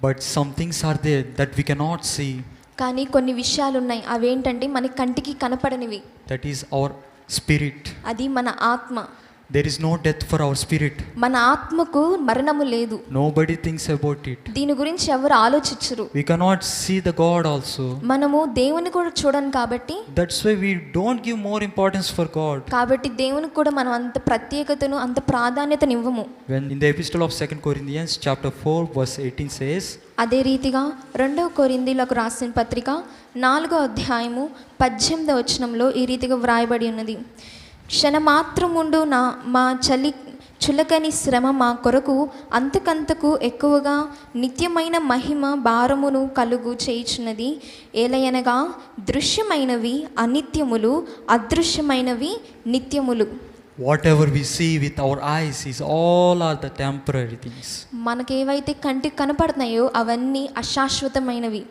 But some things are there that we cannot see. కానీ కొన్ని విషయాలు ఉన్నాయి, అవేంటంటే మన కంటికి కనపడనివి. That is our spirit. అది మన ఆత్మ. There is no death for our spirit. మన ఆత్మకు మరణము లేదు. Nobody thinks about it. దీని గురించి ఎవరు ఆలోచించరు. We cannot see the God also. మనము దేవుని కూడా చూడను కాబట్టి, That's why we don't give more importance for God. కాబట్టి దేవునికి కూడా మనం అంత ప్రత్యేకతను, అంత ప్రాధాన్యతను ఇవ్వము. When in the epistle of 2 Corinthians chapter 4 verse 18 says, అదే రీతిగా 2 కొరింథీయులకు రాసిన పత్రిక 4వ అధ్యాయము 18వ వచనంలో ఈ రీతిగా వ్రాయబడి ఉన్నది. క్షణమాత్రముండు మా చలి చులకని శ్రమ మా కొరకు అంతకంతకు ఎక్కువగా నిత్యమైన మహిమ భారమును కలుగు చేయుచున్నది. ఏలయనగా దృశ్యమైనవి అనిత్యములు, అదృశ్యమైనవి నిత్యములు. Whatever we see with our eyes is all are the temporary things. మనకేవైతే కంటికి కనపడుతున్నాయో అవన్నీ అశాశ్వతమైనవి.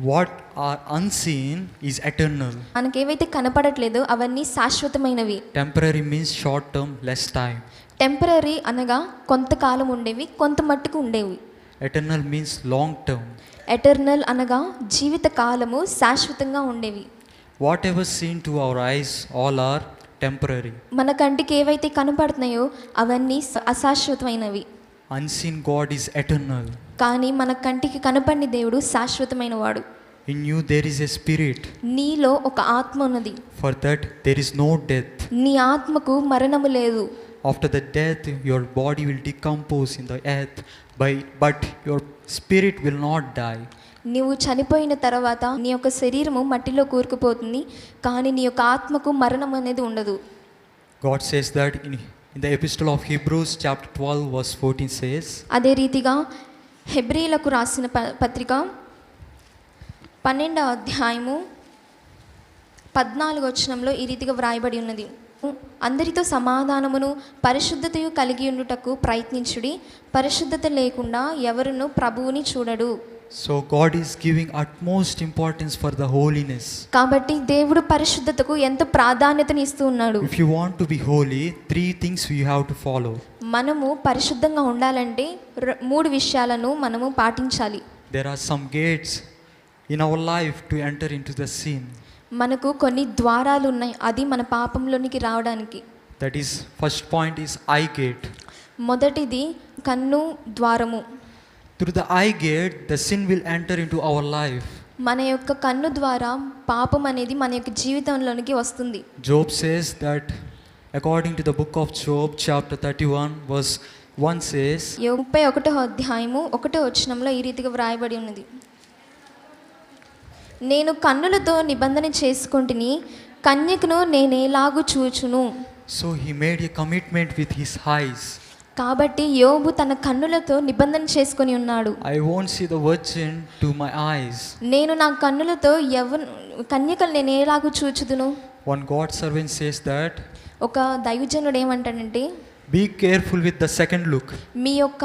What are unseen is eternal. మనకేవైతే కనపడట్లేదో అవన్నీ శాశ్వతమైనవి. Temporary means short term, less time. Temporary అనగా కొంతకాలం ఉండేవి, కొంత మట్టుకు ఉండేవి. Eternal means long term. Eternal అనగా జీవిత కాలము, శాశ్వతంగా ఉండేవి. Whatever seen to our eyes, all are temporary. మన కంటికి ఏవైతే కనపడుతున్నాయో అవన్నీ అశాశ్వతమైనవి. Unseen God is eternal. కానీ మన కంటికి కనపడని దేవుడు శాశ్వతమైన వాడు. In you there is a spirit. నీలో ఒక ఆత్మ ఉన్నది. For that there is no death. నీ ఆత్మకు మరణము లేదు. After the death, your body will decompose in the earth, but your spirit will not die. నీవు చనిపోయిన తర్వాత నీ యొక్క శరీరము మట్టిలో కూరుకుపోతుంది, కానీ నీ యొక్క ఆత్మకు మరణం అనేది ఉండదు. God says that in the epistle of Hebrews chapter 12 verse 14 says, అదే రీతిగా హెబ్రీలకు రాసిన పత్రిక 12వ అధ్యాయము 14వ వచనంలో ఈ రీతిగా వ్రాయబడి ఉన్నది. అందరితో సమాధానమును పరిశుద్ధతయు కలిగి ఉండుటకు ప్రయత్నించుడి, పరిశుద్ధత లేకుండా ఎవరును ప్రభువుని చూడడు. So God is giving utmost importance for the holiness. కాబట్టి దేవుడు పరిశుద్ధతకు ఎంత ప్రాధాన్యతని ఇస్తూ ఉన్నాడు. If you want to be holy, 3 things we have to follow. మనము పరిశుద్ధంగా ఉండాలంటే 3 విషయాలను మనము పాటించాలి. There are some gates in our life to enter into the sin. మనకు కొన్ని ద్వారాలు ఉన్నాయి, అది మన పాపంలోనికి రావడానికి. That is, first point is eye gate. మొదటిది కన్ను ద్వారము. Through the eye gate, the sin will enter into our life. మన యొక్క కన్ను ద్వారా పాపం అనేది మన యొక్క జీవితంలోనికి వస్తుంది. Job says that according to the book of Job chapter 31 verse 1 says, 31వ అధ్యాయము 1వ వచనంలో ఈ రీతిగా వ్రాయబడి ఉన్నది. నేను కన్నులతో నిబంధన చేసుకొంటిని, కన్యకను నేనేలాగు చూచును. So he made a commitment with his eyes. కాబట్టి యోబు తన కన్నులతో నిబంధన చేసుకొని ఉన్నాడు. I won't see the virgin to my eyes. నేను నా కన్నులతో కన్యకలు నేను ఎలాగూ చూచుదును. One God servant says that, ఒక దైవజనుడు ఏమంటాడంటే, be careful with the second look. మీ యొక్క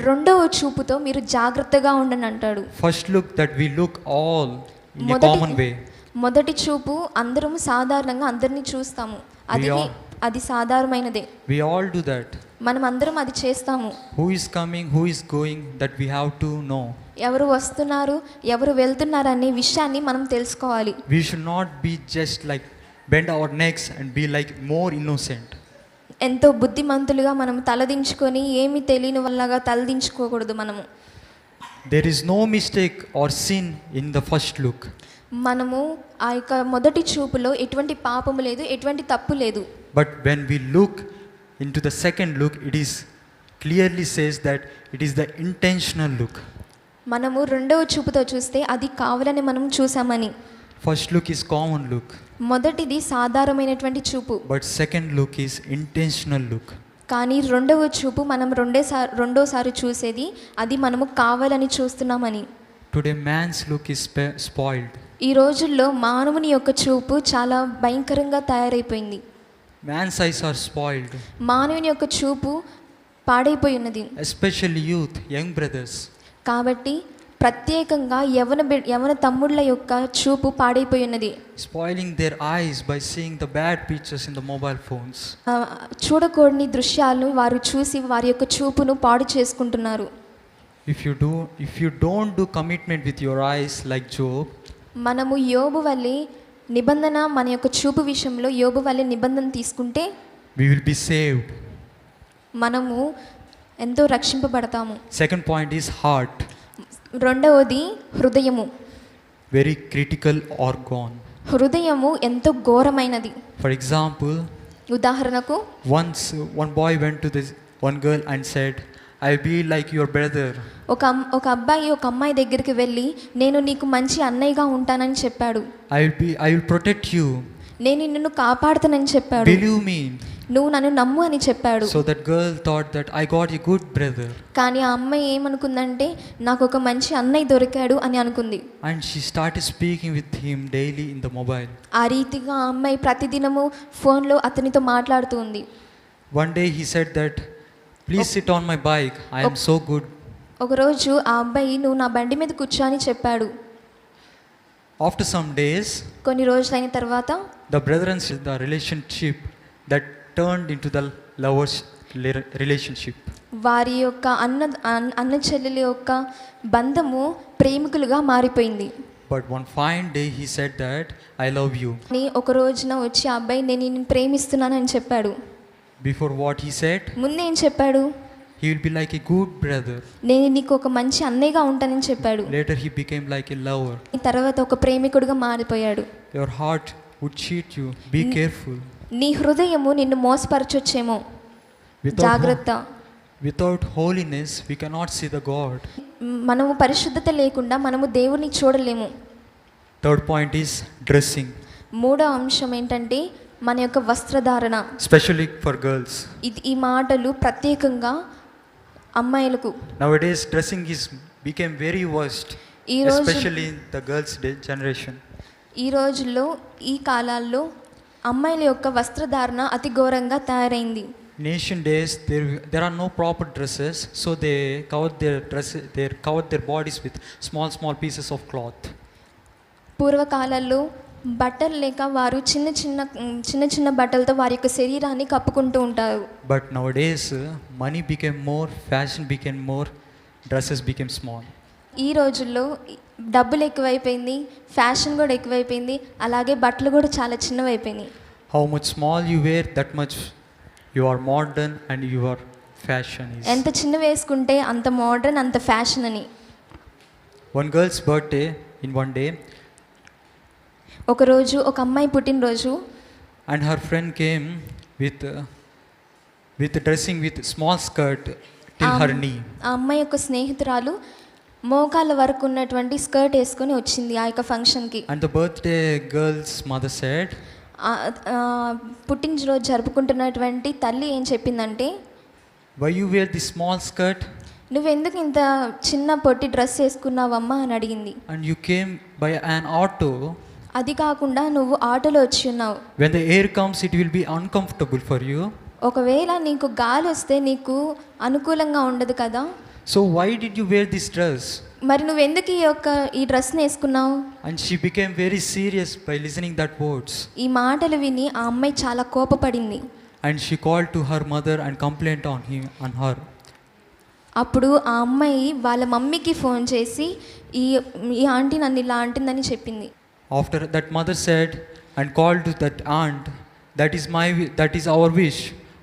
రెండవ చూపుతో మీరు జాగ్రత్తగా ఉండని అంటాడు. First look that we look all in a common way. మొదటి చూపు అందరం సాధారణంగా అందరినీ చూస్తాము, అది సాధారణమైనదే. We all do that. మనం అందరం అది చేస్తాము. Who is coming, who is going, that we have to know. ఎవరు వస్తున్నారు, ఎవరు వెళ్తున్నారు అనే విషయాన్ని మనం తెలుసుకోవాలి. We should not be just like bend our necks and be like more innocent. ఎంతో బుద్ధిమంతులుగా మనం తలదించుకొని ఏమి తెలియని వల్లగా తలదించుకోకూడదు. మనము There is no mistake or sin in the first look. మనము ఆ యొక్క మొదటి చూపులో ఎటువంటి పాపము లేదు, ఎటువంటి తప్పు లేదు. But when we look into the second look, it is clearly says that it is the intentional look. మనము రెండవ చూపుతో చూస్తే అది కావాలని మనం చూసామని. First look is common look. మొదటిది సాధారణమైనటువంటి చూపు. But second look is intentional look. కానీ రెండవ చూపు మనం రెండోసారి చూసేది అది మనము కావాలని చూస్తున్నామని. Today man's look is spoiled. ఈ రోజుల్లో మానవుని యొక్క చూపు చాలా భయంకరంగా తయారైపోయింది. Man's eyes are spoiled. మానవుని యొక్క చూపు పాడైపోయి ఉన్నది. Especially youth, young brothers. కాబట్టి ప్రత్యేకంగా యవన తమ్ముళ్ళ యొక్క చూపు పాడైపోయి ఉన్నది. Spoiling their eyes by seeing the bad pictures in the mobile phones. చూడకూడని దృశ్యాలను వారు చూసి వారి యొక్క చూపును పాడు చేసుకుంటున్నారు. If you don't do commitment with your eyes like Job, మనము యోబు వల్లే నిబంధన, మన యొక్క చూపు విషయంలో యోబు వల్లే నిబంధన తీసుకుంటే we will be saved. మనము ఎంతో రక్షింపబడతాము. Second point is heart. రెండవది హృదయము. Very critical organ. హృదయము ఎంతో ఘోరమైనది. For example, ఉదాహరణకు once one boy went to this one girl and said, I'll be like your brother. ఒక అబ్బాయి ఒక అమ్మాయి దగ్గరికి వెళ్ళి నేను నీకు మంచి అన్నయ్యగా ఉంటానని చెప్పాడు. I will protect you. నేను నిన్ను కాపాడుతానని చెప్పాడు. Believe me. నువ్వు నన్ను నమ్ము అని చెప్పాడు. So that girl thought that I got a good brother. కానీ ఆ అమ్మాయి ఏమనుకుందంటే నాకు ఒక మంచి అన్నయ్య దొరికాడు అని అనుకుంది. And she started speaking with him daily in the mobile. ఆ రీతిగా ఆ అమ్మాయి ప్రతిదినము ఫోన్లో అతనితో మాట్లాడుతూ ఉంది. One day he said that, please sit on my bike, I am so good. ఒకరోజు ఆ అబ్బాయి నువ్వు నా బండి మీద కూర్చో అని చెప్పాడు. After some days, కొన్ని రోజులైన తర్వాత the brother and sister, the relationship that turned into the lovers relationship. వారి యొక్క అన్న చెల్లెలి యొక్క బంధము ప్రేమికులుగా మారిపోయింది. But one fine day he said that I love you. అని ఒక రోజున వచ్చి ఆ అబ్బాయి నేను నిన్ను ప్రేమిస్తున్నానని చెప్పాడు. Before what he said, ముందేం చెప్పాడు? he will be like a good brother. నేను నీకు ఒక మంచి అన్నయ్యగా ఉంటానని చెప్పాడు. Later he became like a lover. తర్వాత ఒక ప్రేమికుడిగా మారిపోయాడు. Your heart would cheat you. Be careful. నీ హృదయము నిన్ను మోసపరచొచ్చేమో, జాగ్రత్త. Without holiness we cannot see the God. మనము పరిశుద్ధత లేకుండా మనము దేవుని చూడలేము. Third point is dressing. మూడో అంశం ఏంటంటే మన యొక్క వస్త్రధారణ. Especially for girls. ఈ మాటలు ప్రత్యేకంగా అమ్మాయిలకు. Nowadays dressing is became very worst. Especially in the girls generation. ఈ రోజుల్లో ఈ కాలాల్లో అమ్మాయిల యొక్క వస్త్రధారణ అతి ఘోరంగా తయారైంది. In ancient days there are no proper dresses, so they covered their bodies with small pieces of cloth. పూర్వకాలాల్లో బట్టలు లేక వారు చిన్న చిన్న బట్టలతో వారి యొక్క శరీరాన్ని కప్పుకుంటూ ఉంటారు. But nowadays money became more, fashion became more, dresses became small. ఈ రోజుల్లో డబ్బులు ఎక్కువైపోయింది, ఫ్యాషన్ కూడా ఎక్కువైపోయింది, అలాగే బట్టలు కూడా చాలా చిన్నవైపోయినాయి. How much small you wear, that much you are modern and your fashion is. ఎంత చిన్న వేసుకుంటే అంత మోడర్న్, అంత ఫ్యాషన్ అని. One girl's birthday in one day. ఒకరోజు ఒక అమ్మాయి పుట్టినరోజు. And her friend came with dressing with small skirt till her knee. ఆ అమ్మాయి యొక్క స్నేహితురాలు మోకాళ్ళ వరకు ఉన్నటువంటి స్కర్ట్ వేసుకొని వచ్చింది ఆ యొక్క ఫంక్షన్కి. And the birthday girl's mother said, పుట్టినరోజు జరుపుకుంటున్నటువంటి తల్లి ఏం చెప్పిందంటే, why you wear this small skirt? నువ్వెందుకు ఇంత చిన్న పొట్టి డ్రెస్ వేసుకున్నావమ్మా అని అడిగింది. And you came by an auto. అది కాకుండా నువ్వు ఆటోలో వచ్చి ఉన్నావు. When the air comes it will be uncomfortable for you. ఒకవేళ నీకు గాలి వస్తే నీకు అనుకూలంగా ఉండదు కదా. So why did you wear this dress? మరి నువ్వెందుకు ఈ డ్రెస్ని వేసుకున్నావు? And she became very serious by listening that words. ఈ మాటలు విని ఆ అమ్మాయి చాలా కోపపడింది. And she called to her mother and complained on her. అప్పుడు ఆ అమ్మాయి వాళ్ళ మమ్మీకి ఫోన్ చేసి ఈ ఆంటీ నన్ను ఇలా అంటుందని చెప్పింది. After that mother said and called to that aunt, that is our wish,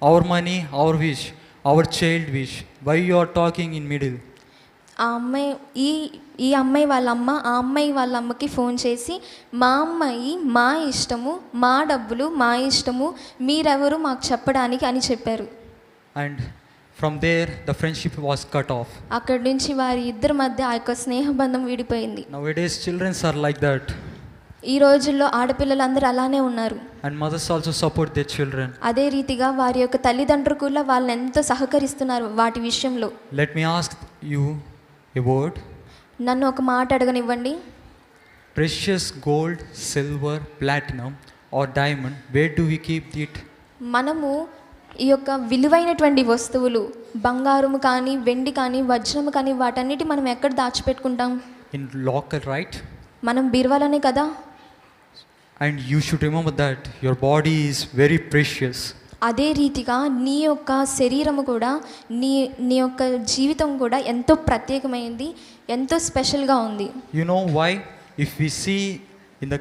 our money, our wish, our child wish. Why you are talking in middle? ఆ అమ్మాయి ఈ అమ్మాయి వాళ్ళ అమ్మ ఆ అమ్మాయి వాళ్ళ అమ్మకి ఫోన్ చేసి మా అమ్మాయి మా ఇష్టము, మా డబ్బులు మా ఇష్టము, మీరెవరు మాకు చెప్పడానికి అని చెప్పారు. And from there the friendship was cut off. అక్కడి నుంచి వారి ఇద్దరి మధ్య ఆ యొక్క స్నేహబంధం విడిపోయింది. Nowadays children are like that. ఈ రోజుల్లో ఆడపిల్లలందరూ అలానే ఉన్నారు. And mothers also support their children. అదే రీతిగా వారి యొక్క తల్లిదండ్రులు కూడా వాళ్ళని ఎంతో సహకరిస్తున్నారు వాటి విషయంలో. Let me ask you a word. నన్ను ఒక మాట అడగనివ్వండి. Precious gold, silver, platinum or diamond, where do we keep it? మనము ఈ యొక్క విలువైనటువంటి వస్తువులు బంగారము కానీ వెండి కానీ వజ్రము కానీ వాటన్నిటి మనం ఎక్కడ దాచిపెట్టుకుంటాం? In locker, right? మనం బీరువాలోనే కదా. And you should remember that your body is very precious. అదే రీతిగా నీ యొక్క శరీరము కూడా నీ యొక్క జీవితం కూడా ఎంతో ప్రత్యేకమైనది, ఎంతో స్పెషల్గా ఉంది. You know why? If we see in the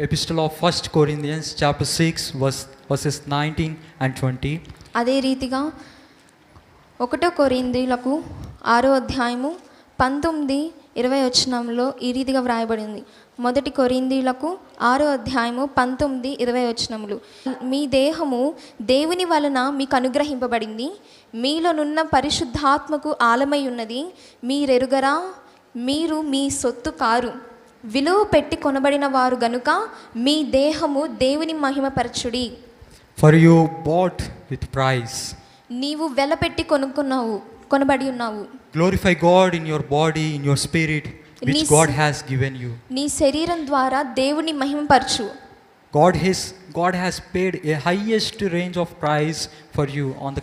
epistle of 1 Corinthians chapter 6 verses 19 and 20. అదే రీతిగా 1 కొరింథీయులకు 6వ అధ్యాయము 19-20 వచనంలో ఈ రీతిగా వ్రాయబడింది. 1 కొరింథీయులకు 6వ అధ్యాయము 19-20 వచనములు. మీ దేహము దేవుని వలన మీకు అనుగ్రహింపబడింది, మీలోనున్న పరిశుద్ధాత్మకు ఆలమై ఉన్నది, మీరెరుగరా? మీరు మీ సొత్తు కారు, విలువ పెట్టి కొనబడిన వారు గనుక మీ దేహము దేవుని మహిమపరచుడి. For you bought with price. నీవు వెలపెట్టి కొనబడి ఉన్నావు. Glorify God in your body, in your spirit, which Nis- God has given you. నీ శరీరం ద్వారా దేవుని మహిమపరచు. God has paid a highest range of price for you on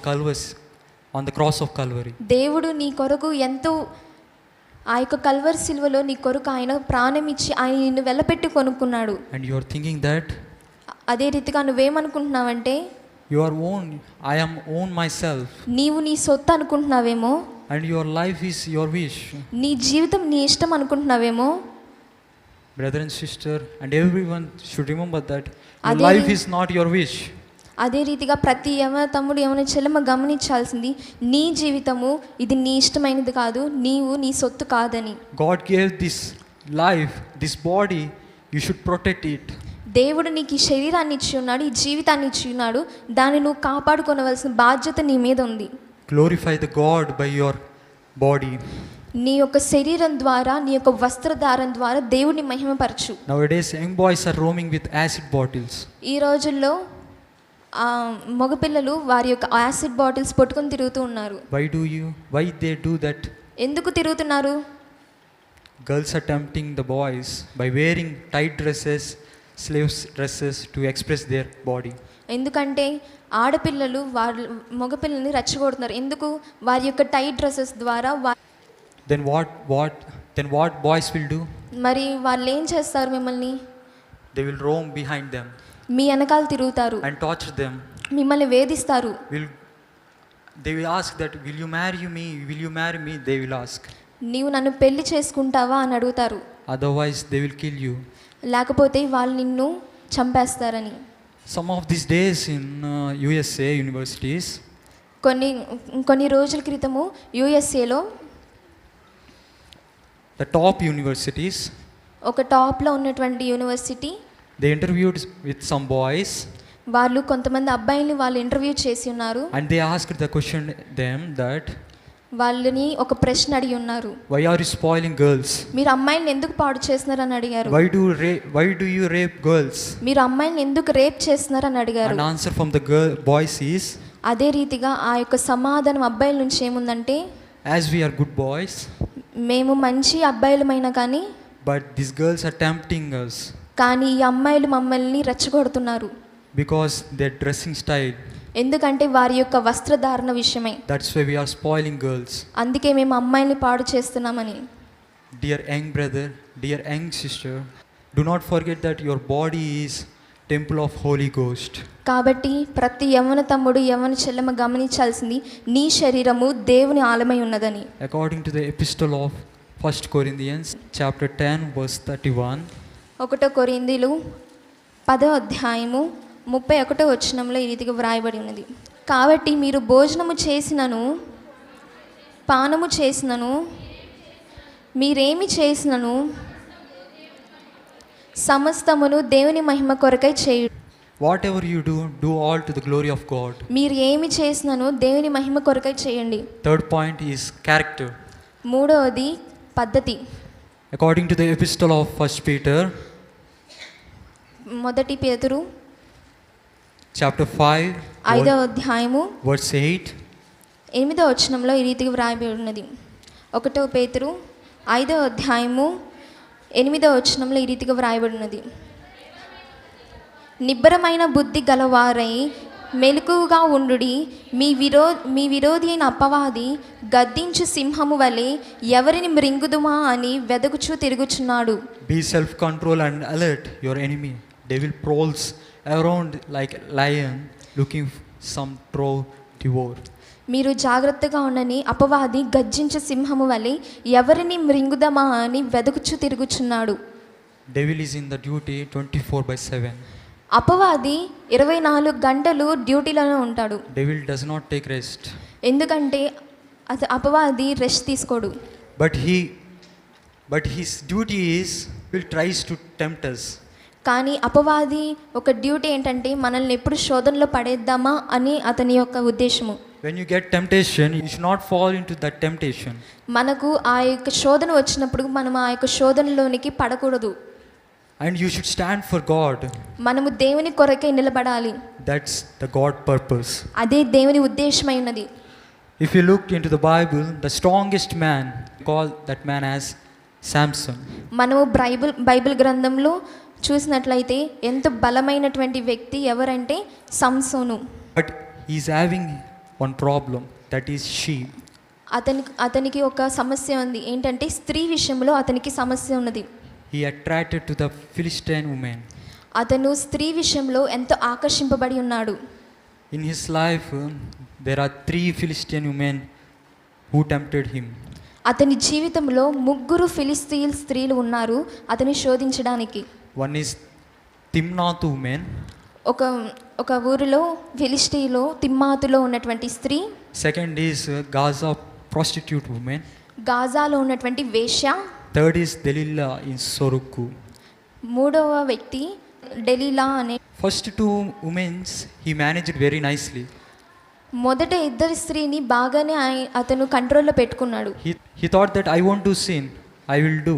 the cross of Calvary. దేవుడు నీ కొరకు ఎంతో ఆ యొక్క కల్వరి సిలువలో నీ కొరకు ఆయన ప్రాణం ఇచ్చి ఆయన నిన్ను వెలపెట్టి కొనుక్కున్నాడు. And you are thinking that అదే రీతిగా నువ్వేమనుకుంటున్నావంటే you are own, I am own myself, నీవు నీ సొత్తు అనుకుంటున్నావేమో, and your life is your wish. నీ జీవితం నీ ఇష్టం అనుకుంటున్నావేమో. Brother and sister, and everyone should remember that your Ade- life is not your wish. అదే రీతిగా ప్రతి యవన తమ్ముడు యవన చెల్లెమ్మ గమనించాల్సింది నీ జీవితము ఇది నీ ఇష్టమైనది కాదు, నీవు నీ సొత్తు కాదని. God gave this life, this body, you should protect it. దేవుడు నీకు ఈ శరీరాన్ని ఇచ్చి ఉన్నాడు, ఈ జీవితాన్ని ఇచ్చి ఉన్నాడు, దాన్ని నువ్వు కాపాడుకోవలసిన బాధ్యత నీ మీద ఉంది. Glorify the God by your body. నీ యొక్క శరీరం ద్వారా నీ యొక్క వస్త్రధారం ద్వారా దేవుని మహిమపరచు. Nowadays young boys are roaming with acid bottles. ఈ రోజుల్లో మగపిల్లలు వారి యొక్క యాసిడ్ బాటిల్స్ పట్టుకొని తిరుగుతూ ఉన్నారు. Why they do that? ఎందుకు తిరుగుతున్నారు? Girls are tempting the boys by wearing tight dresses, slaves dresses to express their body. ఎందుకంటే ఆడపిల్లలు మగపిల్లల్ని రెచ్చగొడుతున్నారు. ఎందుకు? వారి యొక్క టైట్ డ్రెస్సెస్ ద్వారా. Then what boys will do? మరి వాళ్ళు ఏం చేస్తారు? మిమ్మల్ని They will roam behind them మీ వెనకాల తిరుగుతారు, and torture them. మిమ్మల్ని వేధిస్తారు. They will ask that, will you marry me? Will you marry me? They will ask. నీవు నన్ను పెళ్లి చేసుకుంటావా అని అడుగుతారు. Otherwise they will kill you. లేకపోతే వాళ్ళు నిన్ను చంపేస్తారని. Some of these days in USA universities, కొన్ని రోజుల క్రితము యుఎస్ఏలో the top universities, ఒక టాప్లో ఉన్నటువంటి university, they interviewed with some boys వాళ్ళు కొంతమంది అబ్బాయిల్ని వాళ్ళు ఇంటర్వ్యూ చేసి ఉన్నారు. and they asked the question them that, వాళ్ళని ఒక ప్రశ్న అడిగి ఉన్నారు. why are you spoiling girls? మీరు అమ్మాయిల్ని ఎందుకు పాడు చేస్తున్నారని అడిగారు. Why do you rape girls? మీరు అమ్మాయిల్ని ఎందుకు రేప్ చేస్తున్నారని అడిగారు. An answer from the boys is, అదే రీతిగా ఆ యొక్క సమాధానం అబ్బాయిల నుంచి ఏముందంటే, as we are good boys, మేము మంచి అబ్బాయిలమైనా కానీ but these girls are tempting us కానీ ఈ అమ్మాయిలు మమ్మల్ని రెచ్చగొడుతున్నారు. because their dressing style. ఎందుకంటే వారి యొక్క వస్త్రధారణ విషయమై. That's why we are spoiling girls. అందుకే మేము అమ్మాయిల్ని పాడు చేస్తున్నామని. Dear young brother, dear young sister, do not forget that your body is temple of Holy Ghost. కాబట్టి ప్రతి యవ్వన తమ్ముడు యవ్వన చెల్లెమ్మ గమనించాల్సింది నీ శరీరము దేవుని ఆలయమై ఉన్నదని. According to the epistle of 1 Corinthians chapter 10 verse 31, 1 కొరింథీలు 10వ అధ్యాయము 31వ వచనంలో ఈ రీతిగా వ్రాయబడి ఉన్నది. కాబట్టి మీరు భోజనము చేసినను పానము చేసినను మీరేమి చేసినను సమస్తమును దేవుని మహిమ కొరకై చేయుడు. whatever you do, do all to the glory of God. మీరు ఏమి చేసినను దేవుని మహిమ కొరకై చేయండి. Third point is character. మూడవది పద్ధతి. According to the epistle of 1 Peter మొదటి పేతురు chapter 5 5వ అధ్యాయము verse 8, 8వ వచనంలో ఈ రీతిగా వ్రాయబడి ఉన్నది. 1 పేతురు 5వ అధ్యాయము 8వ వచనంలో ఈ రీతిగా వ్రాయబడి ఉన్నది. నిబ్బరమైన బుద్ధి గలవారై మెలకువగా ఉండుడి. మీ విరోధి అయిన అపవాది గద్దించు సింహము వలె ఎవరిని మృంగుదుమా అని వెదకుచూ తిరుగుచున్నాడు. be self-control and alert. Your enemy devil prowls around like a lion looking some trough devour. మీరు జాగ్రత్తగా ఉండని, అపవాది గర్జించే సింహము వలె ఎవరిని మృంగుదమా అని వెదకుచూ తిరుగుచున్నాడు. Devil is in the duty 24/7. అపవాది 24 గంటలు డ్యూటీలోనే ఉంటాడు. Devil does not take rest. ఎందుకంటే అపవాది రెస్ట్ తీసుకోడు. But his duty is will tries to tempt us. కానీ అపవాది ఒక డ్యూటీ ఏంటంటే మనల్ని ఎప్పుడు శోధనలో పడేద్దామా అని అతని యొక్క ఉద్దేశము. When you get temptation, you should not fall into that temptation. మనకు ఆ యొక్క శోధన వచ్చినప్పుడు మనం ఆ యొక్క శోధనలోనికి పడకూడదు. And you should stand for God. మనము దేవుని కొరకై నిలబడాలి. That's the God purpose. అదే దేవుని ఉద్దేశమై ఉన్నది. If you look into the Bible, the strongest man, call that man as Samson. మనము బైబిల్ గ్రంథంలో చూసినట్లయితే ఎంత బలమైనటువంటి వ్యక్తి ఎవరంటే సంసోను. But he's having one problem, that is she. అతనికి ఒక సమస్య ఉంది. ఏంటంటే స్త్రీ విషయంలో అతనికి సమస్య ఉన్నది. He attracted to the Philistine woman. అతను స్త్రీ విషయంలో ఎంతో ఆకర్షింపబడి ఉన్నాడు. In his life, there are 3 Philistine women who tempted him. అతని జీవితంలో 3 ఫిలిస్తీన్ స్త్రీలు ఉన్నారు అతని శోధించడానికి. One is Timnath woman. ఒక ఊరిలో ఫిలిస్టీలో తిమ్మాతులో ఉన్నటువంటి స్త్రీ. Second is Gaza prostitute woman. గాజాలో ఉన్నటువంటి వేశ్య. Third is Delilah in Sorukku. మూడవ వ్యక్తి డెలీలా అనే. First 2 women he managed very nicely. మొదట ఇద్దరు స్త్రీని బాగానే అతను కంట్రోల్లో పెట్టుకున్నాడు. He thought that I want to sin, I will do.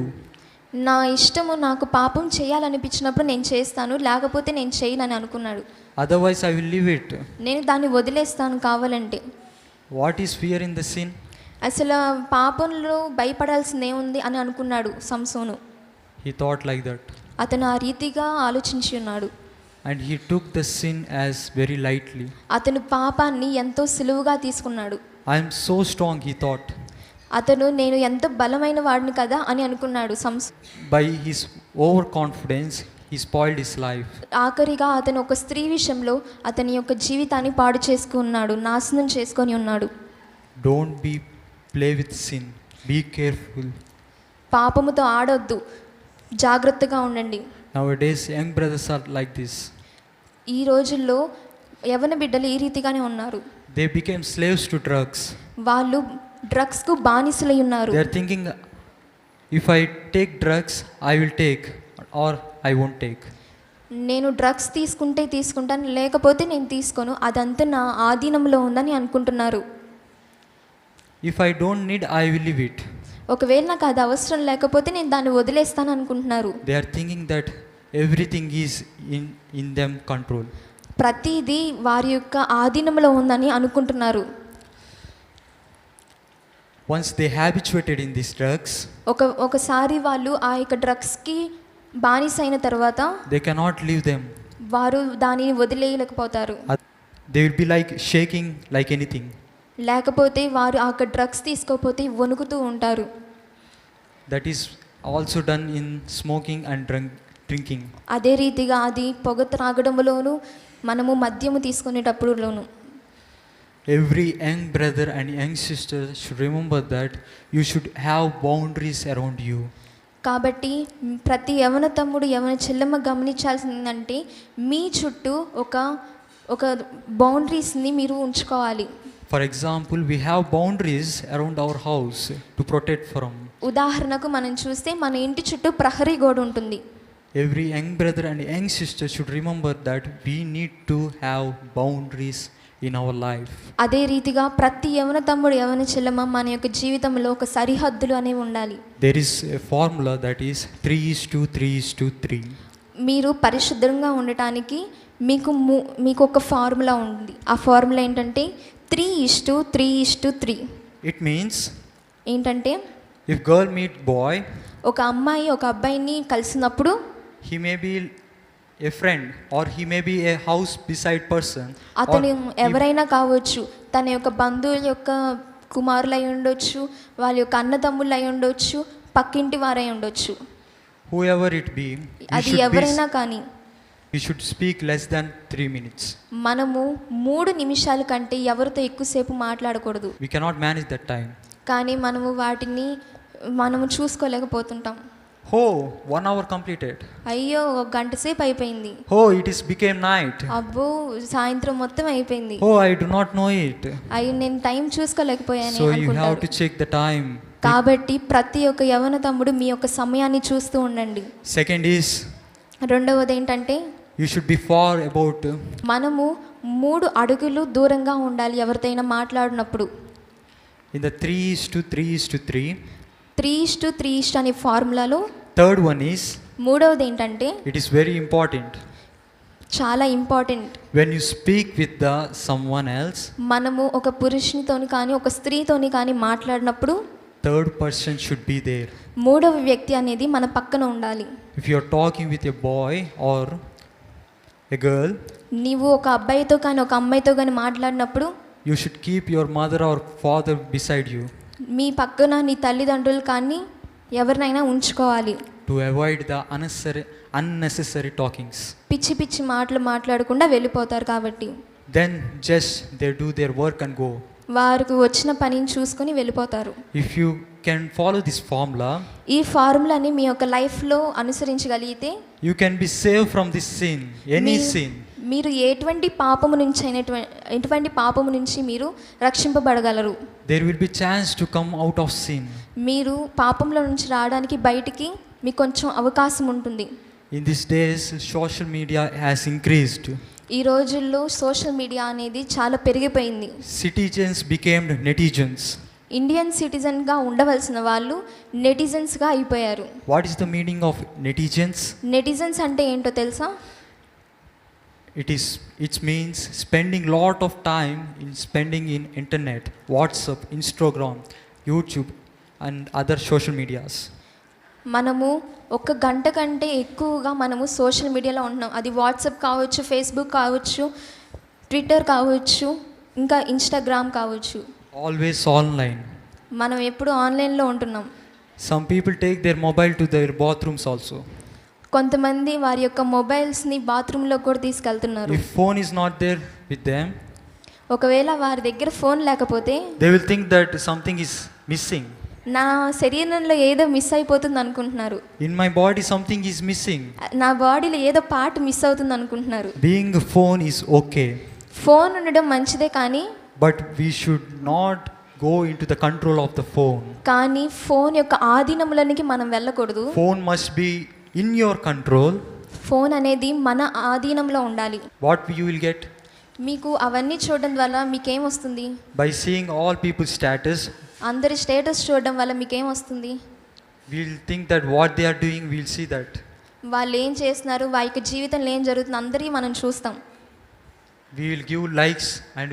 నా ఇష్టము, నాకు పాపం చేయాలనిపించినప్పుడు నేను చేస్తాను, లేకపోతే నేను చేయనని అనుకున్నాడు. Otherwise I will leave it. నేను దాన్ని వదిలేస్తాను కావాలంటే. What is fear in the sin? అసలు పాపంలో భయపడాల్సిందే ఉంది అని అనుకున్నాడు సంసోను. He thought like that. అతను ఆ రీతిగా ఆలోచించి ఉన్నాడు. And he took the sin as very lightly. అతను పాపాన్ని ఎంతో సులువుగా తీసుకున్నాడు. I am so strong, he thought. అతను నేను ఎంత బలమైన వాడిని కదా అని అనుకున్నాడు. By his overconfidence he spoiled his life. ఆఖరిగా అతను ఒక స్త్రీ విషయంలో అతని యొక్క జీవితాన్ని పాడు చేసుకున్నాడు, నాశనం చేసుకొని ఉన్నాడు. Don't play with sin, be careful. పాపముతో ఆడొద్దు, జాగ్రత్తగా ఉండండి. Nowadays young brothers are like this. ఈ రోజుల్లో యవ్వన బిడ్డలు ఈ రీతిగానే ఉన్నారు. They became slaves to drugs. వాళ్ళు డ్రగ్స్కు బానిసలై ఉన్నారు. They are thinking, if I take drugs I will take or I won't take. నేను డ్రగ్స్ తీసుకుంటాను, లేకపోతే నేను తీసుకోను, అదంతా నా ఆధీనంలో ఉందని అనుకుంటున్నారు. If I don't need I will leave it. ఒకవేళ నాకు అది అవసరం లేకపోతే నేను దాన్ని వదిలేస్తాను అనుకుంటున్నారు. They are thinking that everything is in them control. ప్రతిదీ వారి యొక్క ఆధీనంలో ఉందని అనుకుంటున్నారు. Once they habituated in these drugs, ఒకసారి వాళ్ళు ఆ యొక్క డ్రగ్స్కి బానిస అయిన తర్వాత they cannot leave them. వారు దానిని వదిలేయలేకపోతారు. They will be like shaking like anything. లేకపోతే వారు ఆ యొక్క డ్రగ్స్ తీసుకోకపోతే వణుకుతూ ఉంటారు. That is also done in smoking and drinking. అదే రీతిగా అది పొగ త్రాగడంలోను మనము మద్యము తీసుకునేటప్పుడులోను. Every young brother and young sister should remember that you should have boundaries around you. కాబట్టి ప్రతి యవన తమ్ముడు యవన చెల్లెమ్మ గమనించాల్సిందంటే మీ చుట్టూ ఒక బౌండరీస్ని మీరు ఉంచుకోవాలి. For example, we have boundaries around our house to protect from. ఉదాహరణకు మనం చూస్తే మన ఇంటి చుట్టూ ప్రహరీ గోడ ఉంటుంది. Every young brother and young sister should remember that we need to have boundaries in our life. అదే రీతిగా ప్రతి యవన తమ్ముడు యవన చెల్లెమ్మ మన యొక్క జీవితంలో ఒక సరిహద్దులు అనేవి ఉండాలి. There is a formula that is 3:3:3. మీరు పరిశుద్ధంగా ఉండటానికి మీకు ఒక ఫార్ములా ఉంది. ఆ ఫార్ములా ఏంటంటే 3:3:3. It means ఏంటంటే if girl meet boy, ఒక అమ్మాయి ఒక అబ్బాయిని కలిసినప్పుడు he may be a friend or he may be a house beside person. అతను ఎవరైనా కావచ్చు, తన యొక్క బంధువుల యొక్క కుమారులై ఉండొచ్చు, వాళ్ళ యొక్క అన్నదమ్ములు అయి ఉండొచ్చు, పక్కింటి వారై ఉండొచ్చు. Whoever it be, అది ఎవరైనా కానీ we should speak less than 3 minutes. మనము 3 నిమిషాల కంటే ఎవరితో ఎక్కువసేపు మాట్లాడకూడదు. We cannot manage that time. కానీ మనము చూసుకోలేకపోతుంటాం. Oh, 1 hour completed. అయ్యో, 1 గంట సేపు అయిపోయింది. Oh, it is became night. అబ్బో, సాయంత్రం మొత్తం అయిపోయింది. Oh, I do not know it. అయ్యో, నేను టైం చూసుకోలేకపోయాను So you have అనుకుంటారు. to check the time. కాబట్టి ప్రతి ఒక్క యవన తమ్ముడు మీ యొక్క సమయాన్ని చూస్తూ ఉండండి. Second is, రెండవది ఏంటంటే you should be far about. మనము 3 అడుగులు దూరంగా ఉండాలి ఎవరితోనైనా మాట్లాడినప్పుడు. In the 3:3:3. 3:3 అనే ఫార్ములాలో Third one is, మూడవది ఏంటంటే it is very important. చాలా important. When you speak with someone else, మనము ఒక పురుషునితోని కానీ ఒక స్త్రీతోని కానీ మాట్లాడినప్పుడు third person should be there. మూడవ వ్యక్తి అనేది మన పక్కన ఉండాలి. If you are talking with a boy or a girl, నీవు ఒక అబ్బాయితో కానీ ఒక అమ్మాయితో కానీ మాట్లాడినప్పుడు you should keep your mother or father beside you మీ పక్కన నీ తల్లిదండ్రులు కానీ ఎవరినైనా ఉంచుకోవాలి. to avoid the unnecessary talkings. పిచ్చి పిచ్చి మాటలు మాట్లాడకుండా వెళ్ళిపోతారు కాబట్టి Then just they do their work and go. వారికి వచ్చిన పనిని చూసుకొని వెళ్ళిపోతారు. If you can follow this formula, ఈ ఫార్ములాని మీ యొక్క లైఫ్లో అనుసరించగలిగితే you can be saved from this sin, any sin. మీరు ఎటువంటి పాపము నుంచి ఎటువంటి పాపము నుంచి మీరు రక్షింపబడగలరు. There will be chance to come out of sin. మీరు పాపంలో నుంచి రావడానికి బయటికి మీకు కొంచెం అవకాశం ఉంటుంది. In these days, social media has increased. ఈ రోజుల్లో సోషల్ మీడియా అనేది చాలా పెరిగిపోయింది. Citizens became netizens. ఇండియన్ సిటిజన్గా ఉండవలసిన వాళ్ళు నెటిజన్స్గా అయిపోయారు. What is the meaning of netizens? Netizens అంటే ఏంటో తెలుసా? It means spending lot of time in internet, WhatsApp, Instagram, YouTube and other social medias. మనము ఒక గంట కంటే ఎక్కువగా మనము సోషల్ మీడియాలో ఉంటున్నాం. అది వాట్సాప్ కావచ్చు, ఫేస్బుక్ కావచ్చు, ట్విట్టర్ కావచ్చు, ఇంకా ఇన్స్టాగ్రామ్ కావచ్చు. Always online. మనం ఎప్పుడు ఆన్లైన్లో ఉంటున్నాం. Some people take their mobile to their bathrooms also. కొంతమంది వారి యొక్క మొబైల్స్ని బాత్రూంలో కూడా తీసుకెళ్తున్నారు. If phone is not there with them, ఒకవేళ వారి దగ్గర ఫోన్ లేకపోతే they will think that something is missing. నా శరీరంలో ఏదో మిస్ అయిపోతుంది అనుకుంటున్నారు. In my body something is missing. నా బాడీలో ఏదో పార్ట్ మిస్ అవుతుంది అనుకుంటున్నారు. Being a phone is okay. Phone ఉండడం మంచిదే కానీ But we should not go into the control of the phone. కానీ ఫోన్ యొక్క ఆధీనంలోనికి మనం వెళ్ళకూడదు. Phone must be in your control. Phone అనేది మన ఆధీనంలో ఉండాలి. What you will get? మీకు అవన్నీ చూడడం వల్ల మీకేం వస్తుంది? By seeing all people's status, అందరి స్టేటస్ చూడడం వల్ల మీకేం వస్తుంది? we will think that what they are doing, we will see that. వాళ్ళు ఏం చేస్తున్నారు, వారి యొక్క జీవితంలో ఏం జరుగుతుంది అందరికీ మనం చూస్తాం. We will give likes and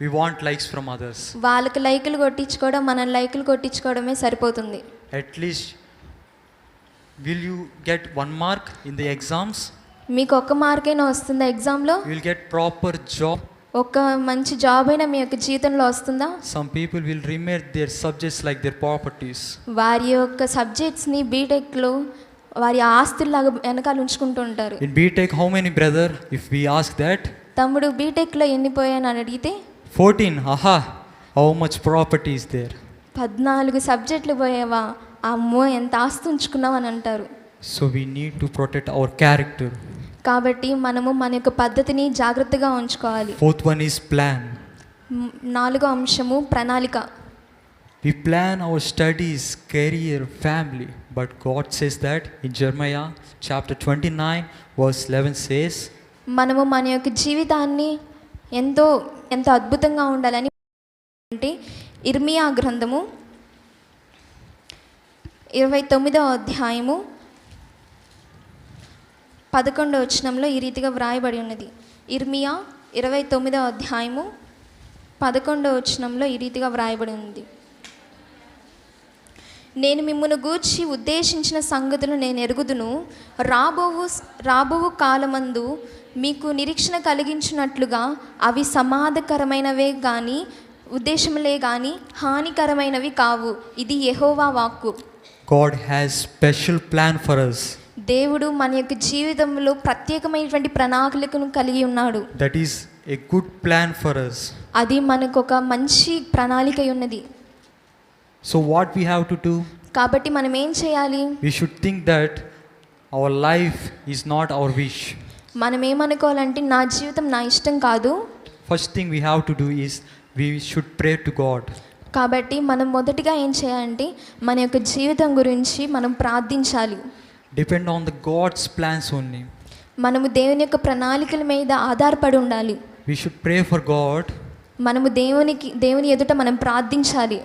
we want likes from others. వాళ్ళకి లైకులు కొట్టించుకోవడం, మనం లైకులు కొట్టించుకోవడమే సరిపోతుంది. At least will you get 1 mark in the exams? మీకు ఒక్క మార్కైనా వస్తుందా ఎగ్జామ్లో? You will get proper job. ఒక మంచి జాబ్ అయినా మీ యొక్క జీవితంలో వస్తుందా? Some people will remake their subjects like their properties. వారి యొక్క సబ్జెక్ట్స్ని బీటెక్లో వారి ఆస్తుల్లాగా వెనకాల ఉంచుకుంటూ ఉంటారు. In BTech, how many brother? If we ask that, తమ్ముడు బీటెక్లో ఎన్ని పోయాను అని అడిగితే 14. Aha, how much property is there? 14 సబ్జెక్టులు పోయావా, అమ్మో ఎంత ఆస్తి ఉంచుకున్నావు అని అంటారు. So we need to protect our character. కాబట్టి మనము మన యొక్క పద్ధతిని జాగ్రత్తగా ఉంచుకోవాలి. 4th one is plan. 4వ అంశము ప్రణాళిక. We plan our studies, career, family, but God says that in Jeremiah chapter 29 verse 11 says, మనము మన యొక్క జీవితాన్ని ఎంతో అద్భుతంగా ఉండాలని అంటే ఇర్మియా గ్రంథము 29వ అధ్యాయము 11వ వచనంలో ఈ రీతిగా వ్రాయబడి ఉన్నది. ఇర్మియా 29వ అధ్యాయము 11వ వచనంలో ఈ రీతిగా వ్రాయబడి ఉంది. నేను మిమ్మును గూర్చి ఉద్దేశించిన సంగతులు నేను ఎరుగుదును, రాబోవు కాలమందు మీకు నిరీక్షణ కలిగించినట్లుగా అవి సమాధకరమైనవే కానీ ఉద్దేశములే కానీ హానికరమైనవి కావు. ఇది యెహోవా వాక్కు. God has special plan for us. దేవుడు మన యొక్క జీవితంలో ప్రత్యేకమైనటువంటి ప్రణాళికను కలిగి ఉన్నాడు. That is a good plan for us. అది మనకు ఒక మంచి ప్రణాళిక ఉన్నది. So what we have to do? కాబట్టి మనం ఏం చేయాలి? We should think that our life is not our wish. మనం ఏమనుకోవాలంటే నా జీవితం నా ఇష్టం కాదు. First thing we have to do is we should pray to God. కాబట్టి మనం మొదటిగా ఏం చేయాలంటే మన యొక్క జీవితం గురించి మనం ప్రార్థించాలి. Depend on the God's plans only. మనము దేవుని యొక్క ప్రణాళికల మీద ఆధారపడి ఉండాలి. We should pray for God. మనము దేవుని ఎదుట మనం ప్రార్థించాలి.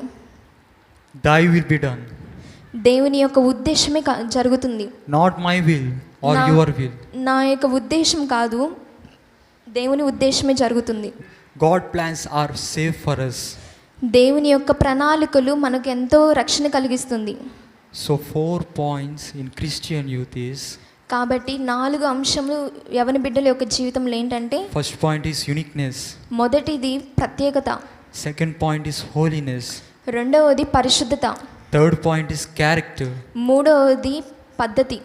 Thy will be done. దేవుని యొక్క ఉద్దేశమే జరుగుతుంది. Not my will. or నా- your will. నా యొక్క ఉద్దేశం కాదు, దేవుని ఉద్దేశమే జరుగుతుంది. God plans are safe for us. దేవుని యొక్క ప్రణాళికలు మనకు ఎంతో రక్షణ కలిగిస్తుంది. So 4 points in Christian youth is, కాబట్టి 4 అంశములు యవన బిడ్డల యొక్క జీవితంలో ఏంటంటే, first point is uniqueness, మొదటిది ప్రత్యేకత, second point is holiness, రెండవది పరిశుద్ధత, third point is character, మూడవది పద్ధతి,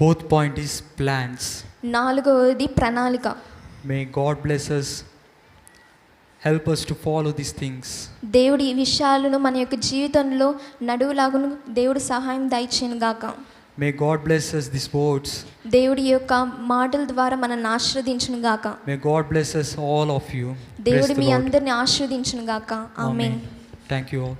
fourth point is plans. నాలుగవది ప్రణాళిక. May God bless us, help us to follow these things. దేవుడు ఈ విషయాలను మన యొక్క జీవితంలో నడువులాగును దేవుడు సహాయం దయచేయను గాక. May God bless us these words. దేవుడి యొక్క మాటల ద్వారా మనల్ని ఆశీర్వదించును గాక. May God bless us all of you. Praise దేవుడు the మీ Lord. అందరిని ఆశీర్వదించును గాక. ఆమేన్. Thank you all.